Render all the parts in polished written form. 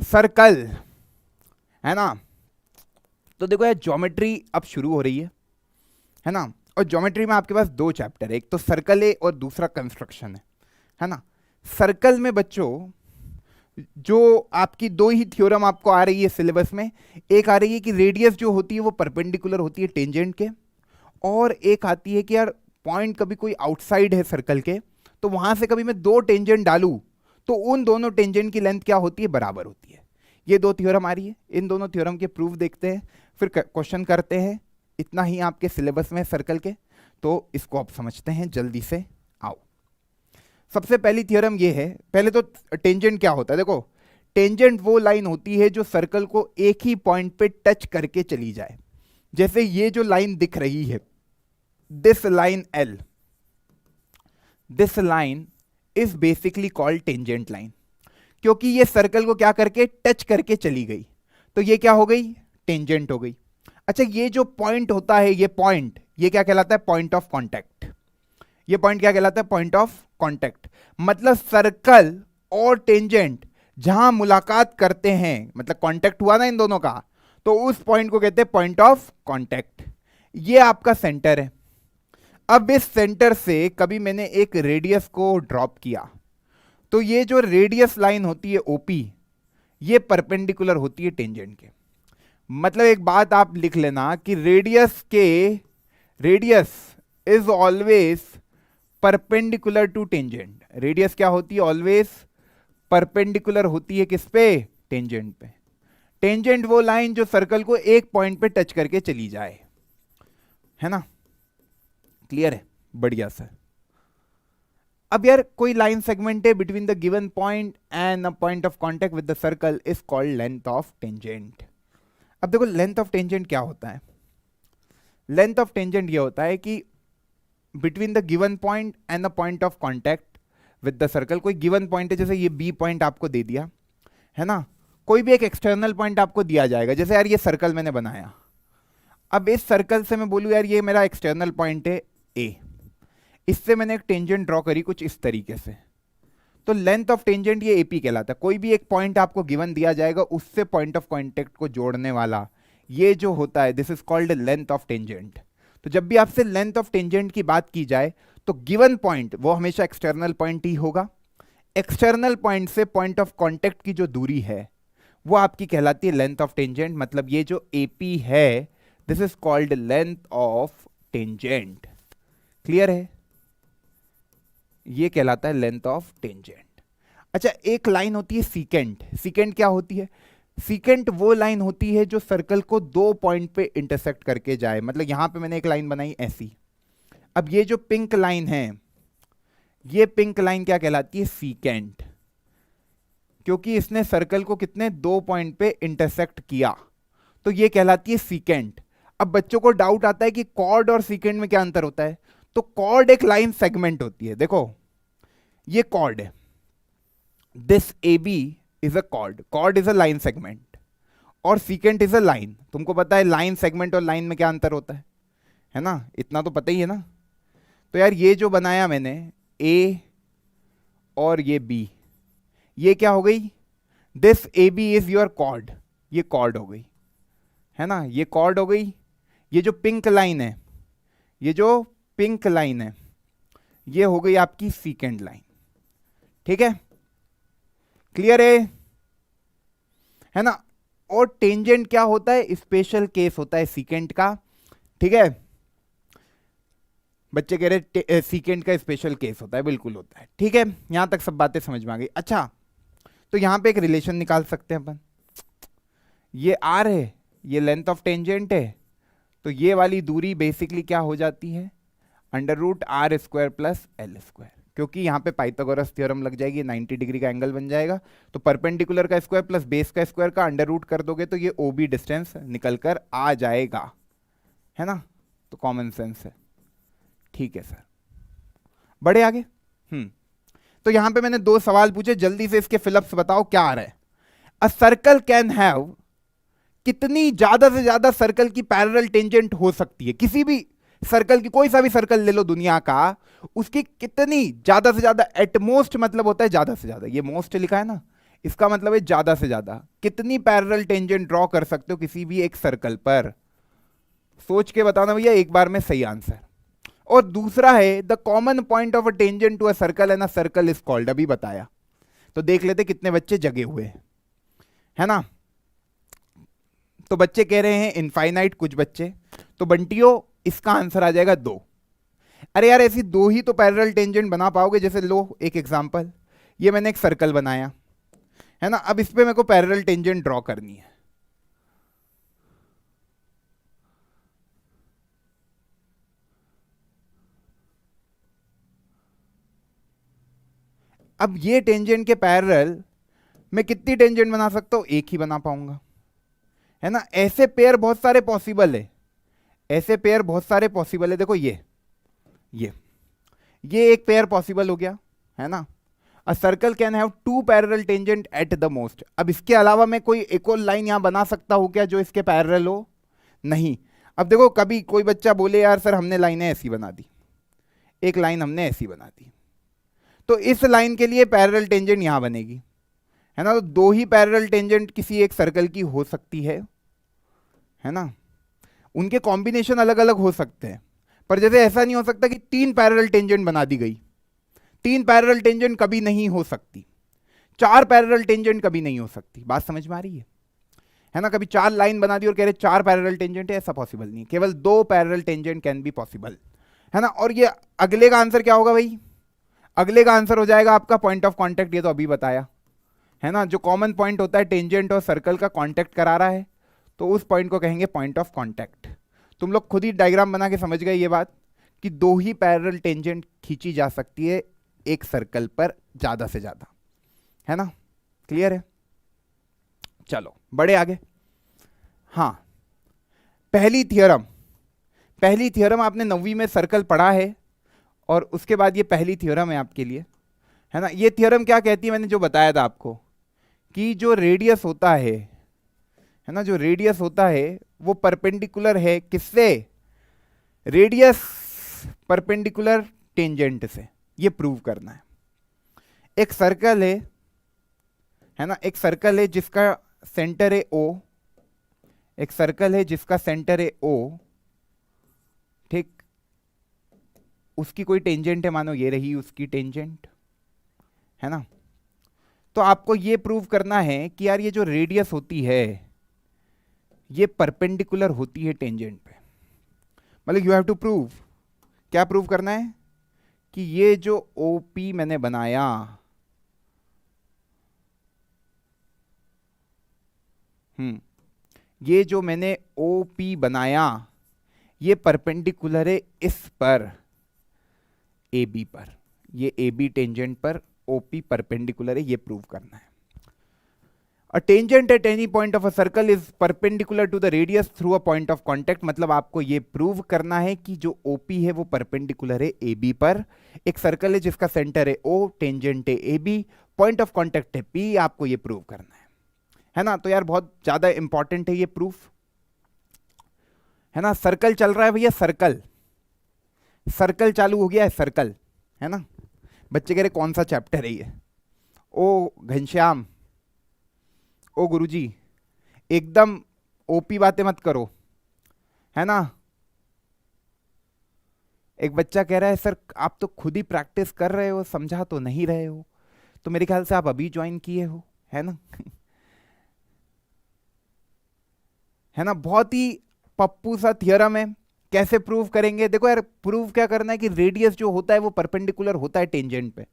Circle, है ना। तो देखो यार, ज्योमेट्री अब शुरू हो रही है ना। और ज्योमेट्री में आपके पास दो चैप्टर है, एक तो सर्कल है और दूसरा कंस्ट्रक्शन है ना। सर्कल में बच्चों जो आपकी दो ही थ्योरम आपको आ रही है सिलेबस में, एक आ रही है कि रेडियस जो होती है वो परपेंडिकुलर होती है टेंजेंट के, और एक आती है कि यार पॉइंट कभी कोई आउटसाइड है सर्कल के, तो वहां से कभी मैं दो टेंजेंट डालूं तो उन दोनों टेंजेंट की लेंथ क्या होती है, बराबर होती है। ये दो थ्योरम आ रही है, इन दोनों थ्योरम के प्रूफ देखते हैं, फिर क्वेश्चन करते हैं। इतना ही आपके सिलेबस में सर्कल के, तो इसको आप समझते हैं जल्दी से। आओ, सबसे पहली थ्योरम ये है। पहले तो टेंजेंट क्या होता है, देखो टेंजेंट वो लाइन होती है जो सर्कल को एक ही पॉइंट पे टच करके चली जाए। जैसे ये जो लाइन दिख रही है, this line L, this line is basically called tangent line, क्योंकि ये सर्कल को क्या करके टच करके चली गई, तो ये क्या हो गई, टेंजेंट हो गई। अच्छा, ये जो पॉइंट होता है, ये पॉइंट, ये क्या कहलाता है, पॉइंट ऑफ कांटेक्ट। ये पॉइंट क्या कहलाता है, पॉइंट ऑफ कांटेक्ट। मतलब सर्कल और टेंजेंट जहां मुलाकात करते हैं, मतलब कांटेक्ट हुआ ना इन दोनों का, तो उस पॉइंट को कहते हैं पॉइंट ऑफ कांटेक्ट। ये आपका सेंटर है। अब इस सेंटर से कभी मैंने एक रेडियस को ड्रॉप किया, तो ये जो रेडियस लाइन होती है ओपी, ये परपेंडिकुलर होती है टेंजेंट के। मतलब एक बात आप लिख लेना कि radius is always perpendicular to tangent. Radius क्या होती है, ऑलवेज परपेंडिकुलर होती है किस पे, टेंजेंट पे। टेंजेंट वो लाइन जो सर्कल को एक पॉइंट पे टच करके चली जाए, है ना। क्लियर है, बढ़िया सर। अब यार कोई लाइन सेगमेंट है between the given point and a point of contact with the circle is called length of tangent. अब देखो लेंथ ऑफ टेंजेंट क्या होता है। लेंथ ऑफ टेंजेंट ये होता है कि between the given point and the point of contact with the circle, कोई गिवन पॉइंट है, जैसे ये बी पॉइंट आपको दे दिया है ना, कोई भी एक एक्सटर्नल पॉइंट आपको दिया जाएगा। जैसे यार ये सर्कल मैंने बनाया, अब इस सर्कल से मैं बोलूं यार ये मेरा एक्सटर्नल पॉइंट है ए, इससे मैंने एक टेंजेंट ड्रॉ करी कुछ इस तरीके से, तो लेंथ ऑफ टेंजेंट ये एपी कहलाता है। कोई भी एक पॉइंट आपको गिवन दिया जाएगा, उससे पॉइंट ऑफ कांटेक्ट को जोड़ने वाला ये जो होता है, this is called length of tangent. तो जब भी आपसे लेंथ ऑफ टेंजेंट की बात की जाए, तो गिवन पॉइंट वो हमेशा एक्सटर्नल पॉइंट ही होगा। एक्सटर्नल पॉइंट से पॉइंट ऑफ कांटेक्ट की जो दूरी है वो आपकी कहलाती है लेंथ ऑफ टेंजेंट। मतलब ये जो एपी है, this is called length of tangent. Clear है, ये कहलाता है लेंथ ऑफ टेंजेंट। अच्छा, एक लाइन होती है सीकेंट। सीकेंट क्या होती है, सीकेंट वो लाइन होती है जो सर्कल को दो पॉइंट पे इंटरसेक्ट करके जाए। मतलब यहां पे मैंने एक लाइन बनाई ऐसी, अब ये जो पिंक लाइन है, ये पिंक लाइन क्या कहलाती है, सीकेंट, क्योंकि इसने सर्कल को कितने दो पॉइंट पे इंटरसेक्ट किया, तो ये कहलाती है सीकेंट। अब बच्चों को डाउट आता है कि कॉर्ड और सीकेंट में क्या अंतर होता है। तो कॉर्ड एक लाइन सेगमेंट होती है, देखो ये कॉर्ड है, this A B is a chord, chord is a line segment, और सीकेंट इज अ लाइन। तुमको पता है लाइन सेगमेंट और लाइन में क्या अंतर होता है ना, इतना तो पता ही है ना। तो यार ये जो बनाया मैंने ए और ये बी, ये क्या हो गई, this A B is your chord, ये कॉर्ड हो गई, है ना, ये कॉर्ड हो गई। ये जो पिंक लाइन है, ये जो पिंक लाइन है, ये हो गई आपकी सीकेंट लाइन। ठीक है, क्लियर है ना। और टेंजेंट क्या होता है, स्पेशल केस होता है सीकेंट का। ठीक है, बच्चे कह रहे सीकेंट का स्पेशल केस होता है, बिल्कुल होता है। ठीक है, यहां तक सब बातें समझ में आ गई। अच्छा, तो यहां पे एक रिलेशन निकाल सकते हैं अपन, ये आर है, ये लेंथ ऑफ टेंजेंट है, तो ये वाली दूरी बेसिकली क्या हो जाती है, √r² प्लस l², क्योंकि यहाँ पे पाइथागोरस थ्योरम लग जाएगी, 90 डिग्री का एंगल बन जाएगा। तो परपेंडिकुलर का स्क्वायर प्लस बेस का स्क्वायर का अंडर रूट कर दोगे तो ये OB डिस्टेंस निकल कर आ जाएगा, है ना। तो कॉमन सेंस है। ठीक है सर, बढ़े आगे। तो यहां पे मैंने दो सवाल पूछे, जल्दी से इसके फिलअप्स बताओ क्या आ रहा है। अ सर्कल कैन हैव, कितनी ज्यादा से ज्यादा सर्कल की पैरेलल टेंजेंट हो सकती है, किसी भी सर्कल की, कोई सा भी सर्कल ले लो दुनिया का, उसकी कितनी ज्यादा से ज्यादा, एटमोस्ट मतलब होता है ज्यादा से ज्यादा, ये मोस्ट लिखा है ना, इसका मतलब है ज्यादा से ज्यादा कितनी पैरेलल टेंजेंट ड्रॉ कर सकते हो किसी भी एक सर्कल पर, सोच के बताना भैया एक बार में सही आंसर। और दूसरा है the common point of a tangent to a circle and a circle is called, अभी बताया। तो देख लेते कितने बच्चे जगे हुए हैं, है ना। तो बच्चे कह रहे हैं इनफाइनाइट, कुछ बच्चे। तो बंटियों इसका आंसर आ जाएगा 2। अरे यार ऐसी 2 ही तो पैरेलल टेंजेंट बना पाओगे। जैसे लो एक एग्जांपल, ये मैंने एक सर्कल बनाया, है ना। अब इस पे मेरे को पैरेलल टेंजेंट ड्रॉ करनी है। अब ये टेंजेंट के पैरेलल मैं कितनी टेंजेंट बना सकता हूं? एक ही बना पाऊंगा, है ना। ऐसे पेयर बहुत सारे पॉसिबल है, ऐसे पेयर बहुत सारे पॉसिबल है। देखो ये एक पेयर पॉसिबल हो गया, है ना। A circle can have 2 parallel tangent at the most. अब इसके अलावा मैं कोई एक और लाइन यहां बना सकता हूं क्या जो इसके पैरेलल हो? नहीं। अब देखो कभी कोई बच्चा बोले यार सर हमने लाइनें ऐसी बना दी, एक लाइन हमने ऐसी बना दी, तो इस लाइन के लिए पैरेलल टेंजेंट यहां बनेगी, है ना। तो 2 ही पैरेलल टेंजेंट किसी एक सर्कल की हो सकती है ना। उनके कॉम्बिनेशन अलग अलग हो सकते हैं, पर जैसे ऐसा नहीं हो सकता कि 3 पैरेलल टेंजेंट बना दी गई। 3 पैरेलल टेंजेंट कभी नहीं हो सकती, 4 पैरेलल टेंजेंट कभी नहीं हो सकती। बात समझ में आ रही है ना। कभी 4 लाइन बना दी और कह रहे 4 पैरेलल टेंजेंट है, ऐसा पॉसिबल नहीं है। केवल 2 parallel tangent can be possible, है ना। और ये अगले का आंसर क्या होगा भाई? अगले का आंसर हो जाएगा आपका पॉइंट ऑफ कॉन्टैक्ट। ये तो अभी बताया, है ना। जो कॉमन पॉइंट होता है टेंजेंट और सर्कल का कॉन्टैक्ट करा रहा है, तो उस पॉइंट को कहेंगे पॉइंट ऑफ कॉन्टैक्ट। तुम लोग खुद ही डायग्राम बना के समझ गए ये बात कि 2 ही पैरेलल टेंजेंट खींची जा सकती है एक सर्कल पर ज्यादा से ज्यादा, है ना। क्लियर है? चलो बड़े आगे। हाँ, पहली थियरम आपने 9वीं में सर्कल पढ़ा है, और उसके बाद ये पहली थियरम है आपके लिए, है ना। ये थियरम क्या कहती है? मैंने जो बताया था आपको कि जो रेडियस होता है ना, जो रेडियस होता है वो परपेंडिकुलर है किससे? रेडियस परपेंडिकुलर टेंजेंट से। ये प्रूव करना है। एक सर्कल है ना, एक सर्कल है जिसका सेंटर है O, एक सर्कल है जिसका सेंटर है O, ठीक। उसकी कोई टेंजेंट है, मानो ये रही उसकी टेंजेंट, है ना। तो आपको ये प्रूव करना है कि यार ये जो रेडियस होती है ये परपेंडिकुलर होती है टेंजेंट पे। मतलब यू हैव टू प्रूव, क्या प्रूव करना है? कि ये जो OP मैंने बनाया, ये जो मैंने OP बनाया ये परपेंडिकुलर है इस पर AB पर, ये AB टेंजेंट पर OP परपेंडिकुलर है, ये प्रूव करना है। A tangent at any point of a circle is perpendicular to the radius through a point of contact। मतलब आपको ये प्रूव करना है कि जो OP है वो परपेंडिकुलर है AB पर। एक सर्कल है जिसका सेंटर है O, टेंजेंट है AB, पॉइंट ऑफ कॉन्टैक्ट है P। आपको ये प्रूव करना है ना। तो यार बहुत ज्यादा इंपॉर्टेंट है ये प्रूफ, है ना। सर्कल चल रहा है भैया, सर्कल चालू हो गया है, सर्कल, है ना। बच्चे कह रहे कौन सा चैप्टर है ये? ओ घनश्याम, ओ गुरुजी, एकदम OP बातें मत करो, है ना। एक बच्चा कह रहा है सर आप तो खुद ही प्रैक्टिस कर रहे हो, समझा तो नहीं रहे हो। तो मेरे ख्याल से आप अभी ज्वाइन किए हो, है ना। है ना, बहुत ही पप्पू सा थियरम है। कैसे प्रूव करेंगे? देखो यार, प्रूव क्या करना है कि रेडियस जो होता है वो परपेंडिकुलर होता है टेंजेंट पे।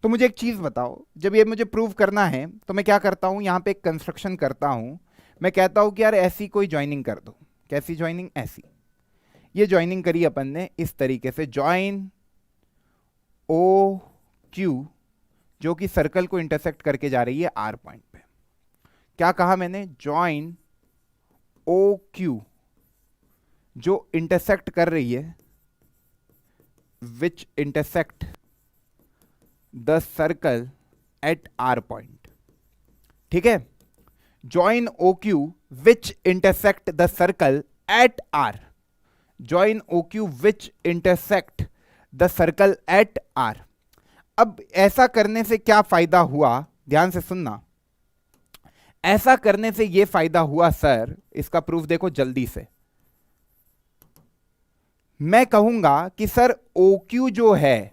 तो मुझे एक चीज बताओ, जब ये मुझे प्रूव करना है तो मैं क्या करता हूं? यहां पे एक कंस्ट्रक्शन करता हूं। मैं कहता हूं कि यार ऐसी कोई ज्वाइनिंग कर दो। कैसी ज्वाइनिंग? ऐसी। ये ज्वाइनिंग करी अपन ने इस तरीके से, ज्वाइन OQ जो कि सर्कल को इंटरसेक्ट करके जा रही है R पॉइंट पे। क्या कहा मैंने? ज्वाइन OQ जो इंटरसेक्ट कर रही है, विच intersect the circle eight R point. ठीक है, join OQ which intersect the circle eight R। Join OQ which intersect the circle eight R। अब ऐसा करने से क्या फायदा हुआ, ध्यान से सुनना। ऐसा करने से ये फायदा हुआ सर, इसका प्रूफ देखो जल्दी से। मैं कहूंगा कि सर OQ जो है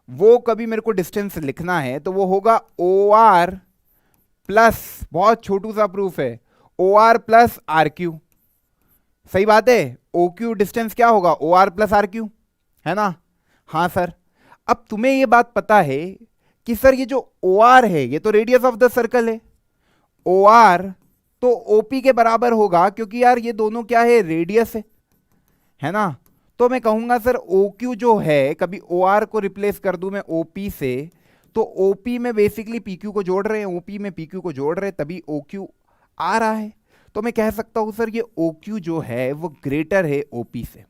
वो कभी मेरे को डिस्टेंस लिखना है तो वो होगा OR प्लस, बहुत छोटू सा प्रूफ है, OR प्लस RQ। सही बात है, OQ डिस्टेंस क्या होगा, OR प्लस RQ, है ना? हाँ सर। अब तुम्हें ये बात पता है कि सर ये जो OR है ये तो रेडियस ऑफ द सर्कल है, OR तो OP के बराबर होगा, क्योंकि यार ये दोनों क्या है, रेडियस है ना? तो मैं कहूंगा सर OQ जो है, कभी OR को रिप्लेस कर दूं मैं OP से, तो OP में बेसिकली PQ को जोड़ रहे हैं, OP में PQ को जोड़ रहे हैं, तभी OQ आ रहा है। तो मैं कह सकता हूं सर ये OQ जो है वो ग्रेटर है OP से।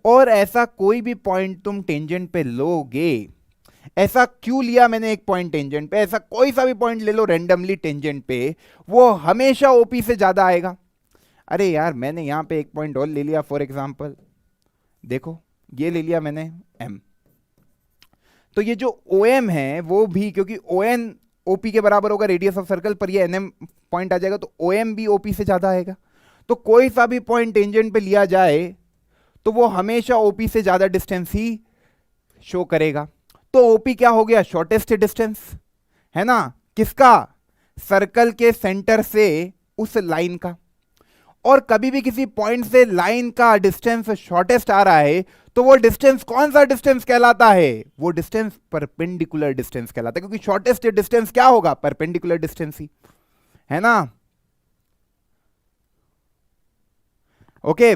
और ऐसा कोई भी पॉइंट तुम टेंजेंट पे लोगे, ऐसा क्यों लिया मैंने एक पॉइंट टेंजेंट पे, ऐसा कोई सा भी पॉइंट ले लो रैंडमली टेंजेंट पे, वो हमेशा OP से ज्यादा आएगा। अरे यार मैंने यहां पे एक पॉइंट और ले लिया, फॉर एग्जांपल देखो ये ले लिया मैंने M, तो ये जो OM है वो भी, क्योंकि ON OP के बराबर होगा रेडियस ऑफ सर्कल, पर ये NM पॉइंट आ जाएगा, तो OM भी OP से ज्यादा आएगा। तो कोई सा भी पॉइंट टेंजेंट पे लिया जाए तो वो हमेशा OP से ज्यादा डिस्टेंस ही शो करेगा। तो OP क्या हो गया, शॉर्टेस्ट डिस्टेंस, है ना? किसका, सर्कल के सेंटर से उस लाइन का। और कभी भी किसी पॉइंट से लाइन का डिस्टेंस शॉर्टेस्ट आ रहा है तो वो डिस्टेंस कौन सा डिस्टेंस कहलाता है, वो डिस्टेंस परपेंडिकुलर डिस्टेंस कहलाता है, क्योंकि शॉर्टेस्ट डिस्टेंस क्या होगा, परपेंडिकुलर डिस्टेंस ही, है ना? ओके,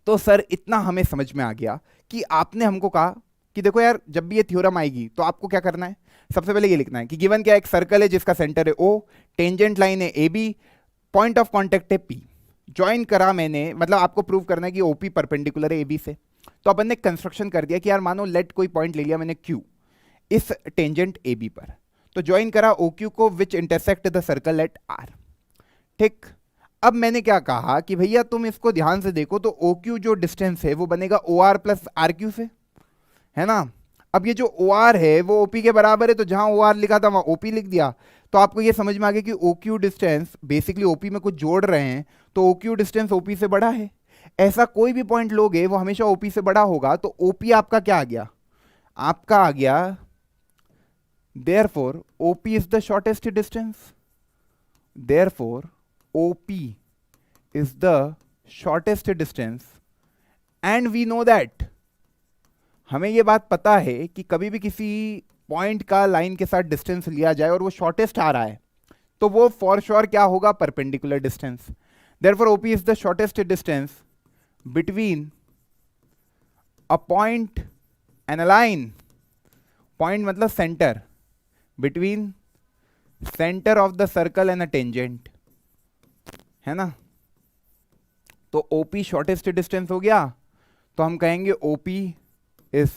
तो सर इतना हमें समझ में आ गया कि आपने हमको कहा कि देखो यार जब भी ये थ्योरम आएगी तो आपको क्या करना है, सबसे पहले ये लिखना है कि गिवन क्या, एक सर्कल है जिसका सेंटर है O, टेंजेंट लाइन है AB, पॉइंट ऑफ कांटेक्ट है P, ज्वाइन करा मैंने, मतलब आपको प्रूव करना है कि OP परपेंडिकुलर है AB से। तो अपन ने कंस्ट्रक्शन कर दिया कि यार मानो लेट कोई पॉइंट ले लिया मैंने Q इस टेंजेंट AB पर, तो ज्वाइन करा OQ को विच intersect the circle eight R। ठीक, अब मैंने क्या कहा कि भैया तुम इसको ध्यान से देखो, तो OQ जो डिस्टेंस है वो बनेगा OR प्लस RQ से, है ना? अब ये जो OR है वो OP के बराबर है, तो जहां OR लिखा था वहां OP लिख दिया। तो आपको ये समझ में आ गया कि OQ डिस्टेंस बेसिकली OP में कुछ जोड़ रहे हैं, तो OQ डिस्टेंस OP से बड़ा है। ऐसा कोई भी पॉइंट लोगे वो हमेशा OP से बड़ा होगा, तो OP आपका क्या आ गया, आपका आ गया therefore OP is the shortest distance, therefore OP is the shortest distance and we know that, हमें ये बात पता है कि कभी भी किसी पॉइंट का लाइन के साथ डिस्टेंस लिया जाए और वो शॉर्टेस्ट आ रहा है तो वो फॉर श्योर क्या होगा, perpendicular distance. Therefore OP is the shortest distance between a point and a line, point मतलब centre, between centre of the circle and a tangent, है ना? तो OP शॉर्टेस्ट डिस्टेंस हो गया, तो हम कहेंगे OP is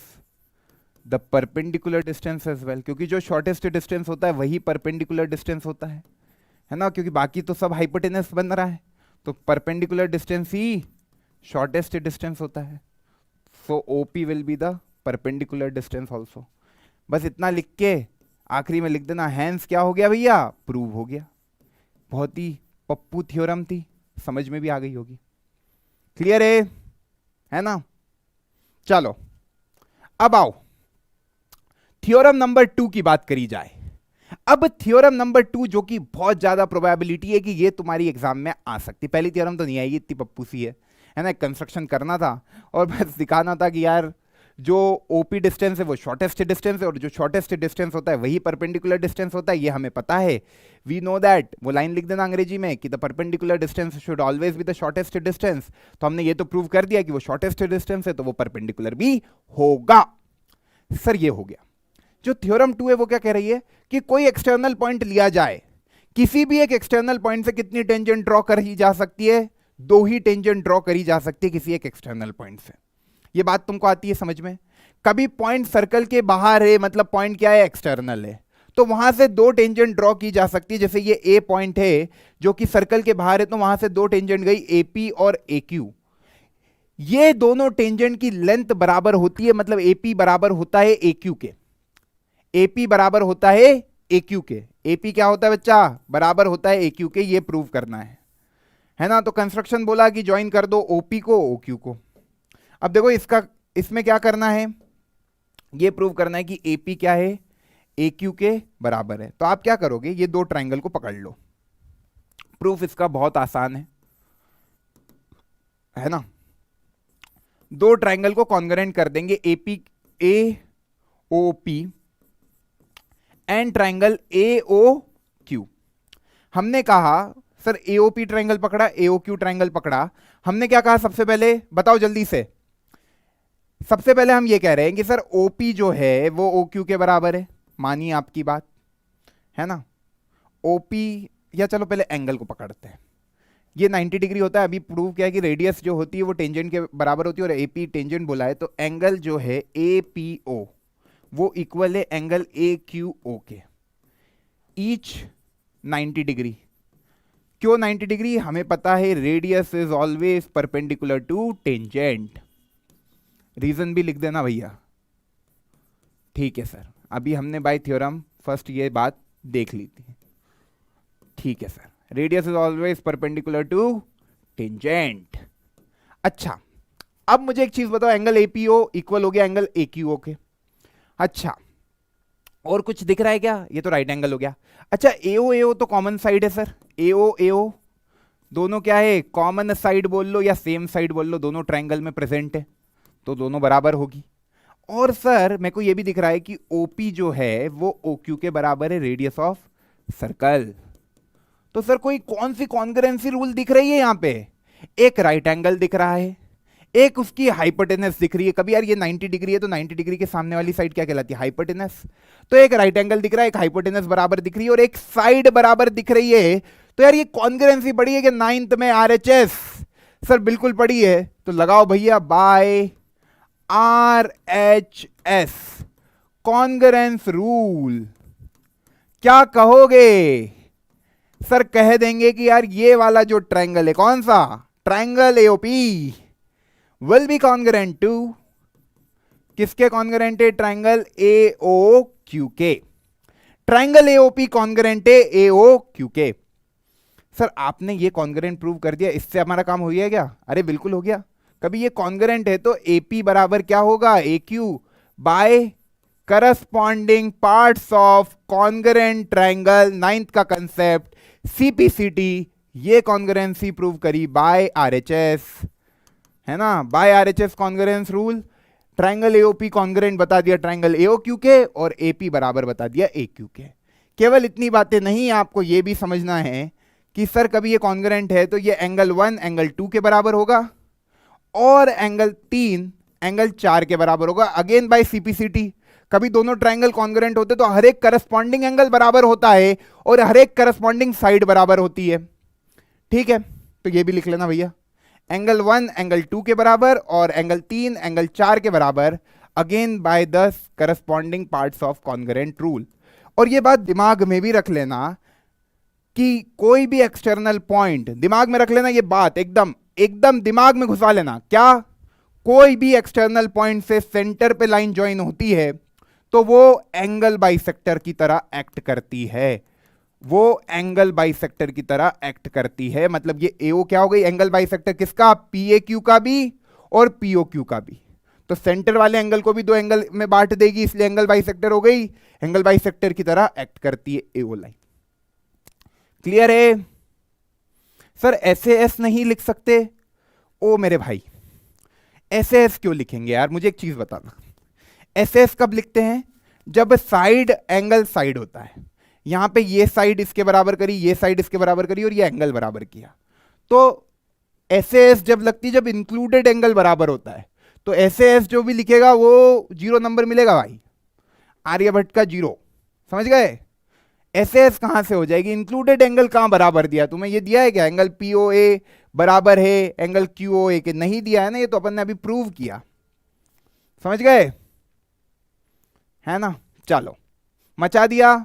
the perpendicular distance as well, क्योंकि जो शॉर्टेस्ट डिस्टेंस होता है वही परपेंडिकुलर डिस्टेंस होता है ना? क्योंकि बाकी तो सब हाइपोटेनस बन रहा है, तो परपेंडिकुलर डिस्टेंस ही शॉर्टेस्ट डिस्टेंस होता है। सो OP will be the perpendicular distance also. बस इतना लिख के आखिरी में लिख देना, हैंस क्या हो गया भैया, प्रूव हो गया। बहुत ही पप्पू थ्योरम थी, समझ में भी आ गई होगी। क्लियर है ना? चलो अब आओ थ्योरम नंबर 2 की बात करी जाए। अब थ्योरम नंबर 2 जो कि बहुत ज्यादा प्रोबेबिलिटी है कि ये तुम्हारी एग्जाम में आ सकती, पहली थ्योरम तो नहीं आएगी, इतनी पप्पू सी है ना? कंस्ट्रक्शन करना था और बस दिखाना था कि यार जो OP डिस्टेंस है वो शॉर्टेस्ट डिस्टेंस है, और जो शॉर्टेस्ट डिस्टेंस होता है वही परपेंडिकुलर डिस्टेंस होता है, ये हमें पता है। वी नो दैट, वो लाइन लिख देना अंग्रेजी में कि the perpendicular distance should always be the shortest distance. तो हमने ये तो प्रूव कर दिया कि वो शॉर्टेस्ट डिस्टेंस है तो वो परपेंडिकुलर भी होगा। सर ये हो गया। जो थ्योरम 2 है वो क्या कह रही है कि कोई एक्सटर्नल पॉइंट लिया जाए, किसी भी एक एक्सटर्नल पॉइंट से कितनी टेंजेंट ड्रॉ करी जा सकती है, 2 ही टेंजेंट ड्रॉ करी जा सकती है किसी एक एक्सटर्नल पॉइंट से। ये बात तुमको आती है समझ में? कभी पॉइंट सर्कल के बाहर है, मतलब पॉइंट क्या है, एक्सटर्नल है, तो वहां से 2 टेंजेंट ड्रॉ की जा सकती है। जैसे ये A पॉइंट है जो कि सर्कल के बाहर है, तो वहां से 2 टेंजेंट गई AP और AQ। ये दोनों टेंजेंट की लेंथ बराबर होती है, मतलब AP बराबर होता है AQ के, AP बराबर होता है ए क्यू के। एपी क्या होता है बच्चा, बराबर होता है ए क्यू के, ये प्रूव करना है ना। तो कंस्ट्रक्शन बोला कि ज्वाइन कर दो ओपी को ओ क्यू को। अब देखो इसमें क्या करना है, ये प्रूव करना है कि एपी क्या है, ए क्यू के बराबर है। तो आप क्या करोगे, ये दो ट्राइंगल को पकड़ लो। प्रूफ इसका बहुत आसान है ना। दो ट्राइंगल को कॉन्ग्रेंट कर देंगे, AP A O P and triangle A O Q. हमने कहा सर एओपी ट्राइंगल पकड़ा, एओ क्यू ट्राइंगल पकड़ा, हमने क्या कहा सबसे पहले बताओ जल्दी से। सबसे पहले हम ये कह रहे हैं कि सर ओपी जो है वो ओ क्यू के बराबर है, मानिए आपकी बात है ना। ओपी, या चलो पहले एंगल को पकड़ते हैं, ये 90 डिग्री होता है। अभी प्रूव किया है कि रेडियस जो होती है वो टेंजेंट के बराबर होती है, और एपी टेंजेंट बोला है, तो एंगल जो है ए पी ओ वो इक्वल है एंगल ए क्यू ओ के, ईच 90 डिग्री। क्यों 90 डिग्री, हमें पता है radius is always perpendicular to tangent. Reason भी लिख देना भैया, ठीक है सर। अभी हमने बाय थ्योरम फर्स्ट ये बात देख ली थी, ठीक है sir. Radius is always perpendicular to tangent. अच्छा, अब मुझे एक चीज बताओ, एंगल एपीओ इक्वल हो गया एंगल एक्यूओ के। अच्छा, और कुछ दिख रहा है क्या, ये तो राइट एंगल हो गया। अच्छा, एओ एओ तो कॉमन साइड है सर, एओ एओ दोनों क्या है, कॉमन साइड बोल लो या सेम साइड बोल लो, दोनों ट्रायंगल में प्रेजेंट है, तो दोनों बराबर होगी। और सर मेरे को ये भी दिख रहा है कि ओपी जो है वो ओ क्यू के बराबर है रेडियस ऑफ सर्कल। तो सर कोई कौन सी कॉन्करेंसी रूल दिख रही है यहां पे, एक राइट एंगल दिख रहा है, एक उसकी हाइपोटेनस दिख रही है। कभी यार ये 90 डिग्री है तो 90 डिग्री के सामने वाली साइड क्या कहलाती है, हाइपोटेनस। तो एक राइट एंगल दिख रहा है, एक हाइपोटेनस बराबर दिख रही है, और एक साइड बराबर दिख रही है। तो यार ये कॉन्करेंसी पड़ी है कि 9th में आरएचएस, सर बिल्कुल पड़ी है। तो लगाओ भैया बाय आरएचएस कॉन्करेंस रूल। क्या कहोगे सर, कह देंगे कि यार ये वाला जो ट्रायंगल है, कौन सा triangle AOP will be congruent to, किसके कॉन्ग्रेंट है, ट्रायंगल एओ क्यू के। ट्रायंगल एओपी कॉन्ग्रेंट है एओ क्यू के। सर आपने ये कॉन्ग्रेंट प्रूव कर दिया, इससे हमारा काम हो गया क्या, अरे बिल्कुल हो गया। कभी ये कॉन्ग्रेंट है तो एपी बराबर क्या होगा, A Q by corresponding parts of congruent triangle. 9th का कंसेप्ट सीपीसीटी, ये कॉन्ग्रेंसी प्रूव करी बाय आरएचएस, है ना, by RHS congruence rule. Triangle AOP congruent बता दिया ट्रायंगल एओ क्यू के, और एपी बराबर बता दिया ए क्यू के। केवल इतनी बातें नहीं, आपको ये भी समझना है कि सर कभी ये कॉन्ग्रेंट है तो ये एंगल 1 एंगल 2 के बराबर होगा, और एंगल 3 एंगल 4 के बराबर होगा, अगेन बाय सीपीसीटी। कभी दोनों ट्रायंगल कॉन्ग्रेंट होते तो हर एक करस्पॉन्डिंग एंगल बराबर होता है, और हर एक करस्पॉन्डिंग साइड बराबर होती है, ठीक है। तो ये भी लिख लेना भैया, एंगल 1 एंगल 2 के बराबर और एंगल 3 एंगल 4 के बराबर, again by the corresponding parts of congruent rule. और ये बात दिमाग में भी रख लेना कि कोई भी एक्सटर्नल पॉइंट, दिमाग में रख लेना ये बात, एकदम एकदम दिमाग में घुसा लेना, क्या कोई भी एक्सटर्नल पॉइंट से सेंटर पे लाइन ज्वाइन होती है तो वो एंगल बाइसेक्टर की तरह एक्ट करती है, वो एंगल बाइसेक्टर की तरह एक्ट करती है। मतलब ये एओ क्या हो गई, एंगल बाइसेक्टर किसका, पीए क्यू का भी और पीओ क्यू का भी। तो सेंटर वाले एंगल को भी दो एंगल में बांट देगी, इसलिए एंगल बाइसेक्टर हो गई, एंगल बाइसेक्टर की तरह एक्ट करती है एओ लाइन। क्लियर है सर, ऐसे एस नहीं लिख सकते, ओ मेरे भाई ऐसे एस क्यों लिखेंगे यार, मुझे एक चीज बताना। ऐसे एस कब लिखते हैं, जब साइड एंगल साइड होता है, यहां पे ये साइड इसके बराबर करी, ये साइड इसके बराबर करी, और ये एंगल बराबर किया। तो ऐसे एस जब लगती, जब इंक्लूडेड एंगल बराबर होता है, तो ऐसे एस जो भी लिखेगा वो 0 नंबर मिलेगा भाई, आर्यभट्ट का 0, समझ गए। ऐसे एस कहां से हो जाएगी, इंक्लूडेड एंगल कहां बराबर दिया तुम्हें, ये दिया है क्या, एंगल पीओए बराबर है एंगल क्यूओए के, नहीं दिया है ना, ये तो अपन ने अभी प्रूव किया, समझ गए, है ना। चलो मचा दिया।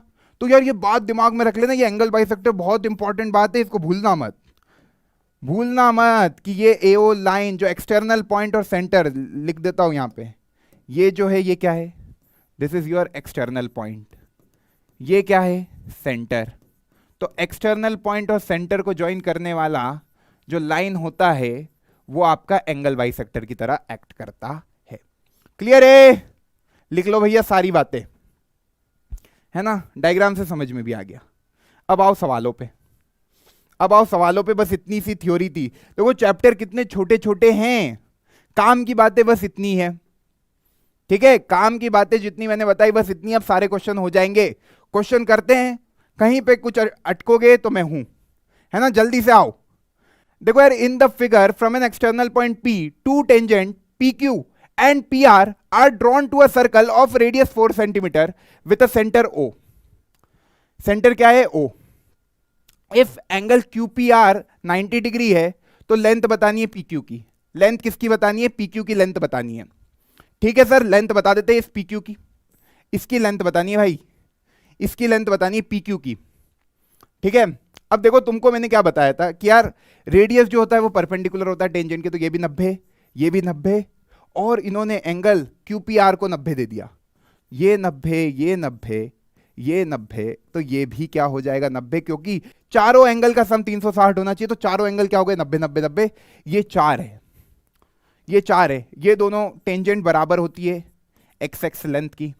तो यार ये बात दिमाग में रख लेना, ये एंगल बाइसेक्टर बहुत इंपॉर्टेंट बात है, इसको भूलना मत, भूलना मत कि ये एओ लाइन जो एक्सटर्नल पॉइंट और सेंटर, लिख देता हूं यहां पे, ये जो है ये क्या है, this is your external point, ये क्या है, सेंटर। तो एक्सटर्नल पॉइंट और सेंटर को ज्वाइन करने वाला जो लाइन होता है वो आपका एंगल बाइसेक्टर की तरह एक्ट करता है। क्लियर है? लिख लो भैया सारी बातें, है ना, डायग्राम से समझ में भी आ गया। अब आओ सवालों पे, अब आओ सवालों पे। बस इतनी सी थ्योरी थी। देखो चैप्टर कितने छोटे छोटे हैं, काम की बातें बस इतनी है, ठीक है, काम की बातें जितनी मैंने बताई बस इतनी, अब सारे क्वेश्चन हो जाएंगे। क्वेश्चन करते हैं, कहीं पे कुछ अटकोगे तो मैं हूं, है ना, जल्दी से आओ। देखो यार, in the figure from an external point P two tangent PQ and PR are drawn to a circle of radius 4 centimetre with a centre O। Centre क्या है, O। If angle QPR 90 degree है तो length बतानी है PQ की। Length किसकी बतानी है, PQ की लेंथ बतानी है। ठीक है सर, लेंथ बता देते हैं इस PQ की, इसकी लेंथ बतानी है भाई, इसकी लेंथ बतानी है PQ की। ठीक है, अब देखो तुमको मैंने क्या बताया था कि यार रेडियस जो होता है वो परपेंडिकुलर होता है टेंजेंट के, तो ये भी 90, ये भी 90, और इन्होंने एंगल QPR को 90 दे दिया। ये 90, ये 90, ये 90, तो ये भी क्या हो जाएगा 90, क्योंकि चारों एंगल का सम 360 होना चाहिए, तो चारों एंगल क्या हो गए 90 90 90। ये 4 है, ये 4 है, ये दोनों टेंजेंट बराबर होती है एक्स एक्स लेंथ की।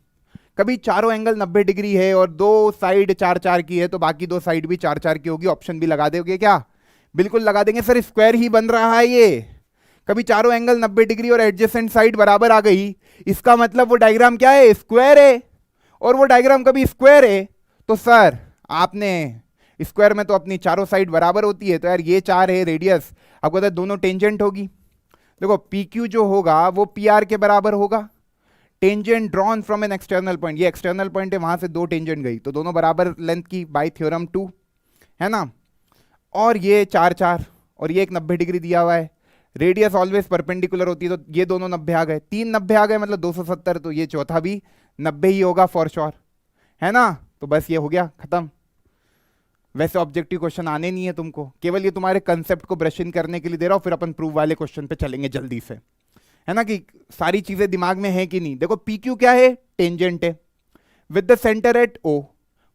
कभी चारों एंगल 90 डिग्री है और दो साइड 4 4 की है, तो बाकी दो साइड भी 4 4 की होगी। ऑप्शन भी लगा दोगे क्या? बिल्कुल लगा देंगे सर, स्क्वायर ही बन रहा है ये। कभी चारों एंगल 90 डिग्री और एडजेसेंट साइड बराबर आ गई, इसका मतलब वो डायग्राम क्या है, स्क्वायर है। और वो डायग्राम कभी स्क्वायर है तो सर आपने स्क्वायर में तो अपनी चारों साइड बराबर होती है, तो यार ये 4 है रेडियस, आपको पता है दोनों टेंजेंट होगी। देखो PQ जो होगा वो PR के बराबर होगा। Tangent drawn from an external point, ये एक्सटर्नल पॉइंट है, वहां से दो टेंजेंट गई तो दोनों बराबर लेंथ की बाय थ्योरम 2, है ना। और ये 4 4 और ये एक 90 डिग्री दिया हुआ है। रेडियस ऑलवेज परपेंडिकुलर होती है, तो ये दोनों 90 आ गए, 3 90 आ गए, मतलब 270, तो ये चौथा भी 90 ही होगा फॉर श्योर, है ना। तो बस ये हो गया खत्म। वैसे ऑब्जेक्टिव क्वेश्चन आने नहीं है तुमको, केवल ये तुम्हारे कंसेप्ट को ब्रश इन करने के लिए दे रहा हूं, फिर अपन प्रूव वाले क्वेश्चन पे चलेंगे जल्दी से, है ना, कि सारी चीजें दिमाग में है कि नहीं। देखो PQ क्या है, टेंजेंट है with the centre at O।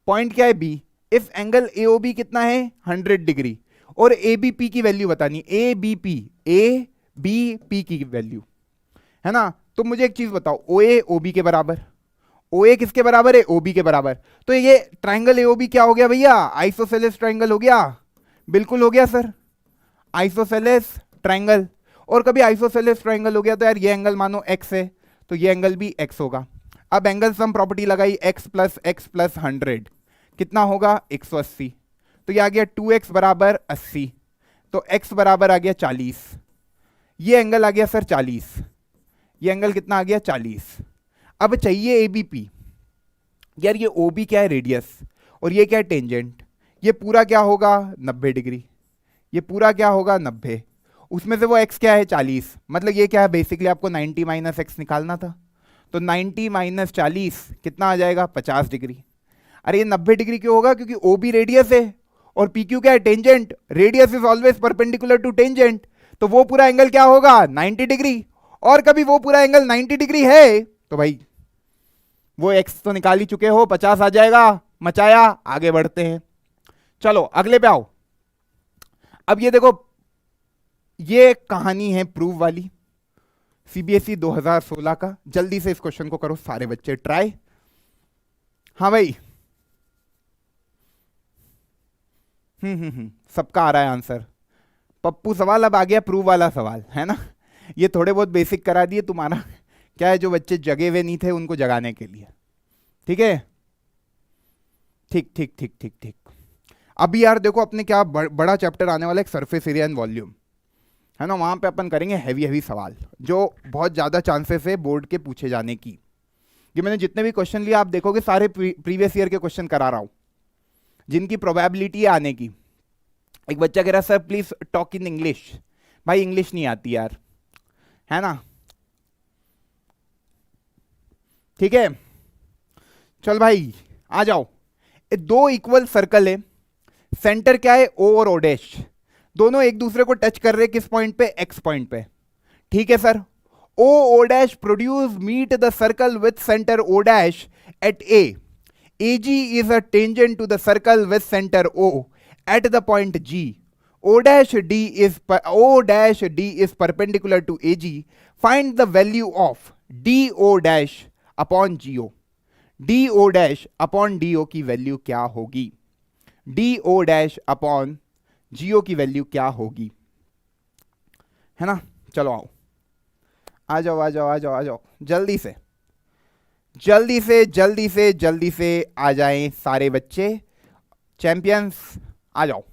Point क्या है B। इफ एंगल AOB कितना है 100 डिग्री, और ABP की वैल्यू बतानी, ABP की वैल्यू, है ना। तो मुझे एक चीज बताओ, OA OB के बराबर, OA किसके बराबर है, OB के बराबर, तो ये ट्राइंगल AOB क्या हो गया भैया, आइसोसेलेस ट्राइंगल हो गया। बिल्कुल हो गया सर, आइसोसेलेस ट्राइंगल। और कभी आइसोसेलेस ट्राइंगल हो गया तो यार ये एंगल मानो x है, तो ये एंगल भी x होगा। अब एंगल सम प्रॉपर्टी लगाई, x प्लस 100 कितना होगा 180, तो ये आ गया 2x बराबर 80, तो x बराबर आ गया 40। ये एंगल आ गया सर 40, ये एंगल कितना आ गया 40। अब चाहिए ABP। यार ये OB क्या है, रेडियस, और ये क्या है टेंजेंट। ये पूरा क्या होगा 90 डिग्री, ये पूरा क्या होगा 90, उसमें से वो x क्या है 40, मतलब ये क्या है बेसिकली आपको 90 माइनस एक्स निकालना था, तो 90 माइनस 40 कितना आ जाएगा 50 डिग्री। अरे ये 90 डिग्री क्यों होगा, क्योंकि OB रेडियस है और PQ क्या है tangent, radius is always perpendicular to tangent, तो वो पूरा एंगल क्या होगा 90 डिग्री। और कभी वो पूरा एंगल 90 डिग्री है तो भाई वो x तो निकाल ही चुके हो, 50 आ जाएगा, मचाया, आगे बढ़ते हैं। चलो अगले पे आओ। अब ये देखो, ये कहानी है प्रूव वाली, CBSE 2016 का। जल्दी से इस क्वेश्चन को करो सारे बच्चे ट्राई। हाँ भाई, सबका आ रहा है आंसर। पप्पू सवाल, अब आ गया प्रूव वाला सवाल, है ना। ये थोड़े बहुत बेसिक करा दिए, तुम्हारा क्या है, जो बच्चे जगे हुए नहीं थे उनको जगाने के लिए, ठीक है। ठीक ठीक ठीक ठीक ठीक। अभी यार देखो अपने क्या बड़ा चैप्टर आने वाला है, सरफेस एरिया एंड वॉल्यूम, है ना। वहां पे अपन करेंगे हैवी हैवी सवाल, जो बहुत ज्यादा चांसेस है बोर्ड के पूछे जाने की। ये मैंने जितने भी क्वेश्चन लिए आप देखोगे सारे प्रीवियस ईयर के क्वेश्चन करा रहा हूं, जिनकी प्रोबेबिलिटी है आने की। एक बच्चा कह रहा sir please talk in English. भाई इंग्लिश नहीं आती यार, है ना, ठीक है। चल भाई आ जाओ। दो इक्वल सर्कल है, सेंटर क्या है O और O डैश, दोनों एक दूसरे को टच कर रहे किस पॉइंट पे, X पॉइंट पे, ठीक है sir. O O dash produce meet the circle with centre O dash at A। AG is a tangent to the circle with center O at the point G. O dash D is perpendicular to AG. Find the value of DO dash upon GO. DO dash upon DO की value क्या होगी? DO dash upon GO की value क्या होगी? है ना? चलो आओ, आ जाओ आ जाओ आ जाओ आ जाओ, जल्दी से जल्दी से जल्दी से जल्दी से आ जाएं सारे बच्चे, चैंपियंस आ जाओ।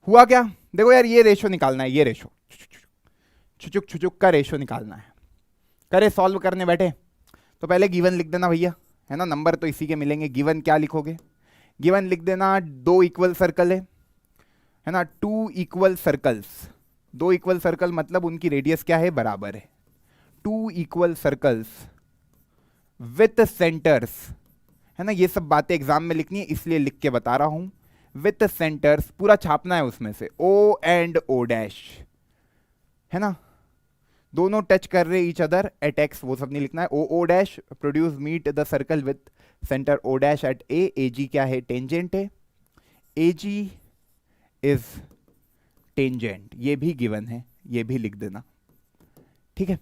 हुआ क्या? देखो यार, ये रेशो निकालना है, ये रेशो छुचुक छुचुक का रेशो निकालना है। करे सॉल्व करने बैठे तो पहले गिवन लिख देना भैया, है ना, नंबर तो इसी के मिलेंगे। गिवन क्या लिखोगे? गिवन लिख देना, दो इक्वल सर्कल है ना, टू इक्वल सर्कल्स। दो इक्वल सर्कल मतलब उनकी रेडियस क्या है? बराबर है। Two equal circles with centres, है ना, ये सब बातें एग्जाम में लिखनी है इसलिए लिख के बता रहा हूं। विथ सेंटर्स पूरा छापना है उसमें से, O एंड O डैश, है ना, दोनों टच कर रहे ईच अदर एट एक्स, वो सब नहीं लिखना है। O dash produce meet the circle with centre O dash at A। AG क्या है? टेंजेंट है। AG इज टेंजेंट, ये भी गिवन है, ये भी लिख देना, ठीक है।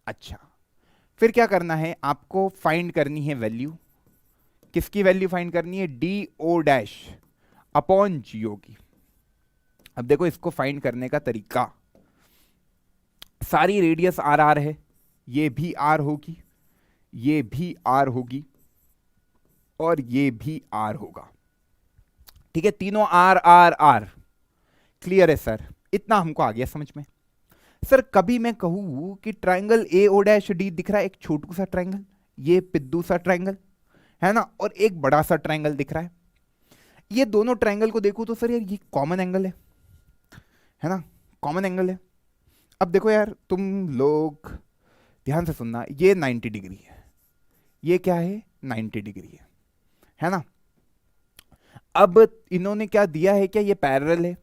अच्छा, फिर क्या करना है आपको? फाइंड करनी है वैल्यू। किसकी वैल्यू फाइंड करनी है? DO डैश अपॉन GO की। अब देखो इसको फाइंड करने का तरीका, सारी रेडियस R है, ये भी R होगी, ये भी R होगी और ये भी R होगा, ठीक है। तीनों R R R। क्लियर है सर? इतना हमको आ गया समझ में। सर कभी मैं कहूं कि ट्राइंगल AO डैश D दिख रहा है, एक छोटू सा ट्राइंगल, ये पिद्दू सा ट्राइंगल, है ना, और एक बड़ा सा ट्राइंगल दिख रहा है। ये दोनों ट्राइंगल को देखो तो सर यार ये कॉमन एंगल है ना, कॉमन एंगल है। अब देखो यार तुम लोग ध्यान से सुनना, ये 90 डिग्री है, ये क्या है? 90 डिग्री है ना। अब इन्होंने क्या दिया है? क्या ये पैरेलल है?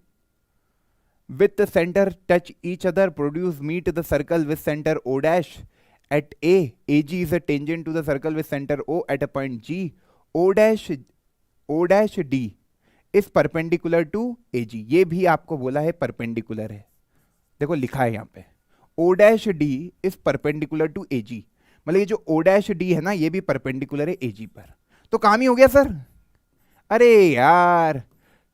with the center touch each other produce meet the circle with center O dash at A. AG is a tangent to the circle with center O at a point G. O dash D is perpendicular to AG. ये भी आपको बोला है perpendicular है, देखो लिखा है यहाँ पे O dash D is perpendicular to AG, मतलब ये जो O dash D है ना, ये भी परपेंडिकुलर है AG पर। तो काम ही हो गया सर। अरे यार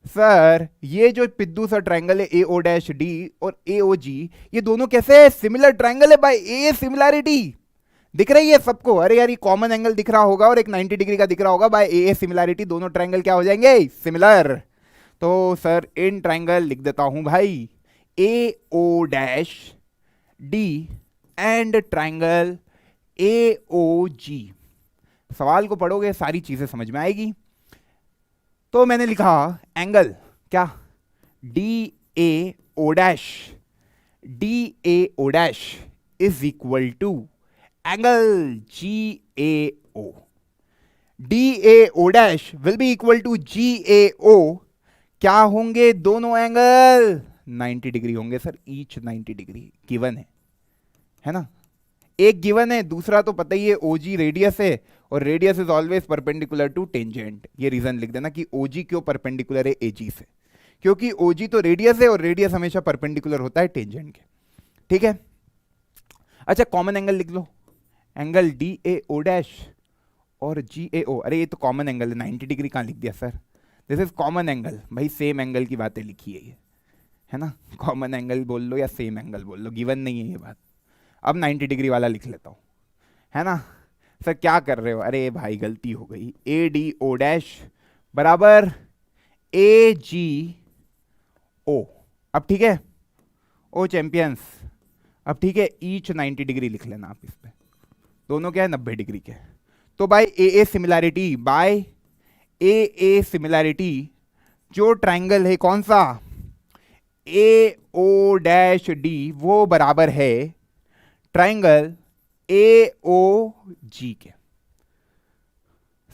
सर, ये जो पिद्दू सा ट्राइंगल है AO डैश D और AOG, ये दोनों कैसे? सिमिलर ट्राइंगल है बाय A सिमिलैरिटी। दिख रही है सबको? अरे यार ये कॉमन एंगल दिख रहा होगा और एक 90 डिग्री का दिख रहा होगा, बाय A सिमिलैरिटी दोनों ट्राइंगल क्या हो जाएंगे? सिमिलर। तो सर इन ट्राइंगल लिख देता हूं भाई, AO dash D and triangle AOG। सवाल को पढ़ोगे सारी चीजें समझ में आएगी। तो मैंने लिखा एंगल क्या? DAO dash, DAO dash is equal to angle GAO। DAO dash will be equal to GAO। क्या होंगे दोनों एंगल? 90 डिग्री होंगे सर, ईच 90 डिग्री। गिवन है ना, एक गिवन है, दूसरा तो पता ही है OG रेडियस है और radius is always perpendicular to tangent. ये रीजन लिख देना कि OG क्यों परपेंडिकुलर है AG से, क्योंकि OG तो रेडियस है और रेडियस हमेशा परपेंडिकुलर होता है टेंजेंट के, ठीक है। अच्छा कॉमन एंगल लिख लो, एंगल DAO डैश और GAO। अरे ये तो कॉमन एंगल है, 90 डिग्री कहाँ लिख दिया sir? This is common angle भाई, सेम एंगल की बातें लिखी है ये, है ना। कॉमन एंगल बोल लो या सेम एंगल बोल लो, गिवन नहीं है ये बात। अब 90 डिग्री वाला लिख लेता हूं, है ना। सर क्या कर रहे हो? अरे भाई गलती हो गई। ADO डैश बराबर AGO। अब ठीक है ओ चैंपियंस, अब ठीक है, ईच 90 डिग्री लिख लेना आप इस पे, दोनों क्या है 90 डिग्री के। तो by AA similarity, by AA similarity जो ट्राइंगल है कौन सा? AO डैश D, वो बराबर है ट्राइंगल AOG के।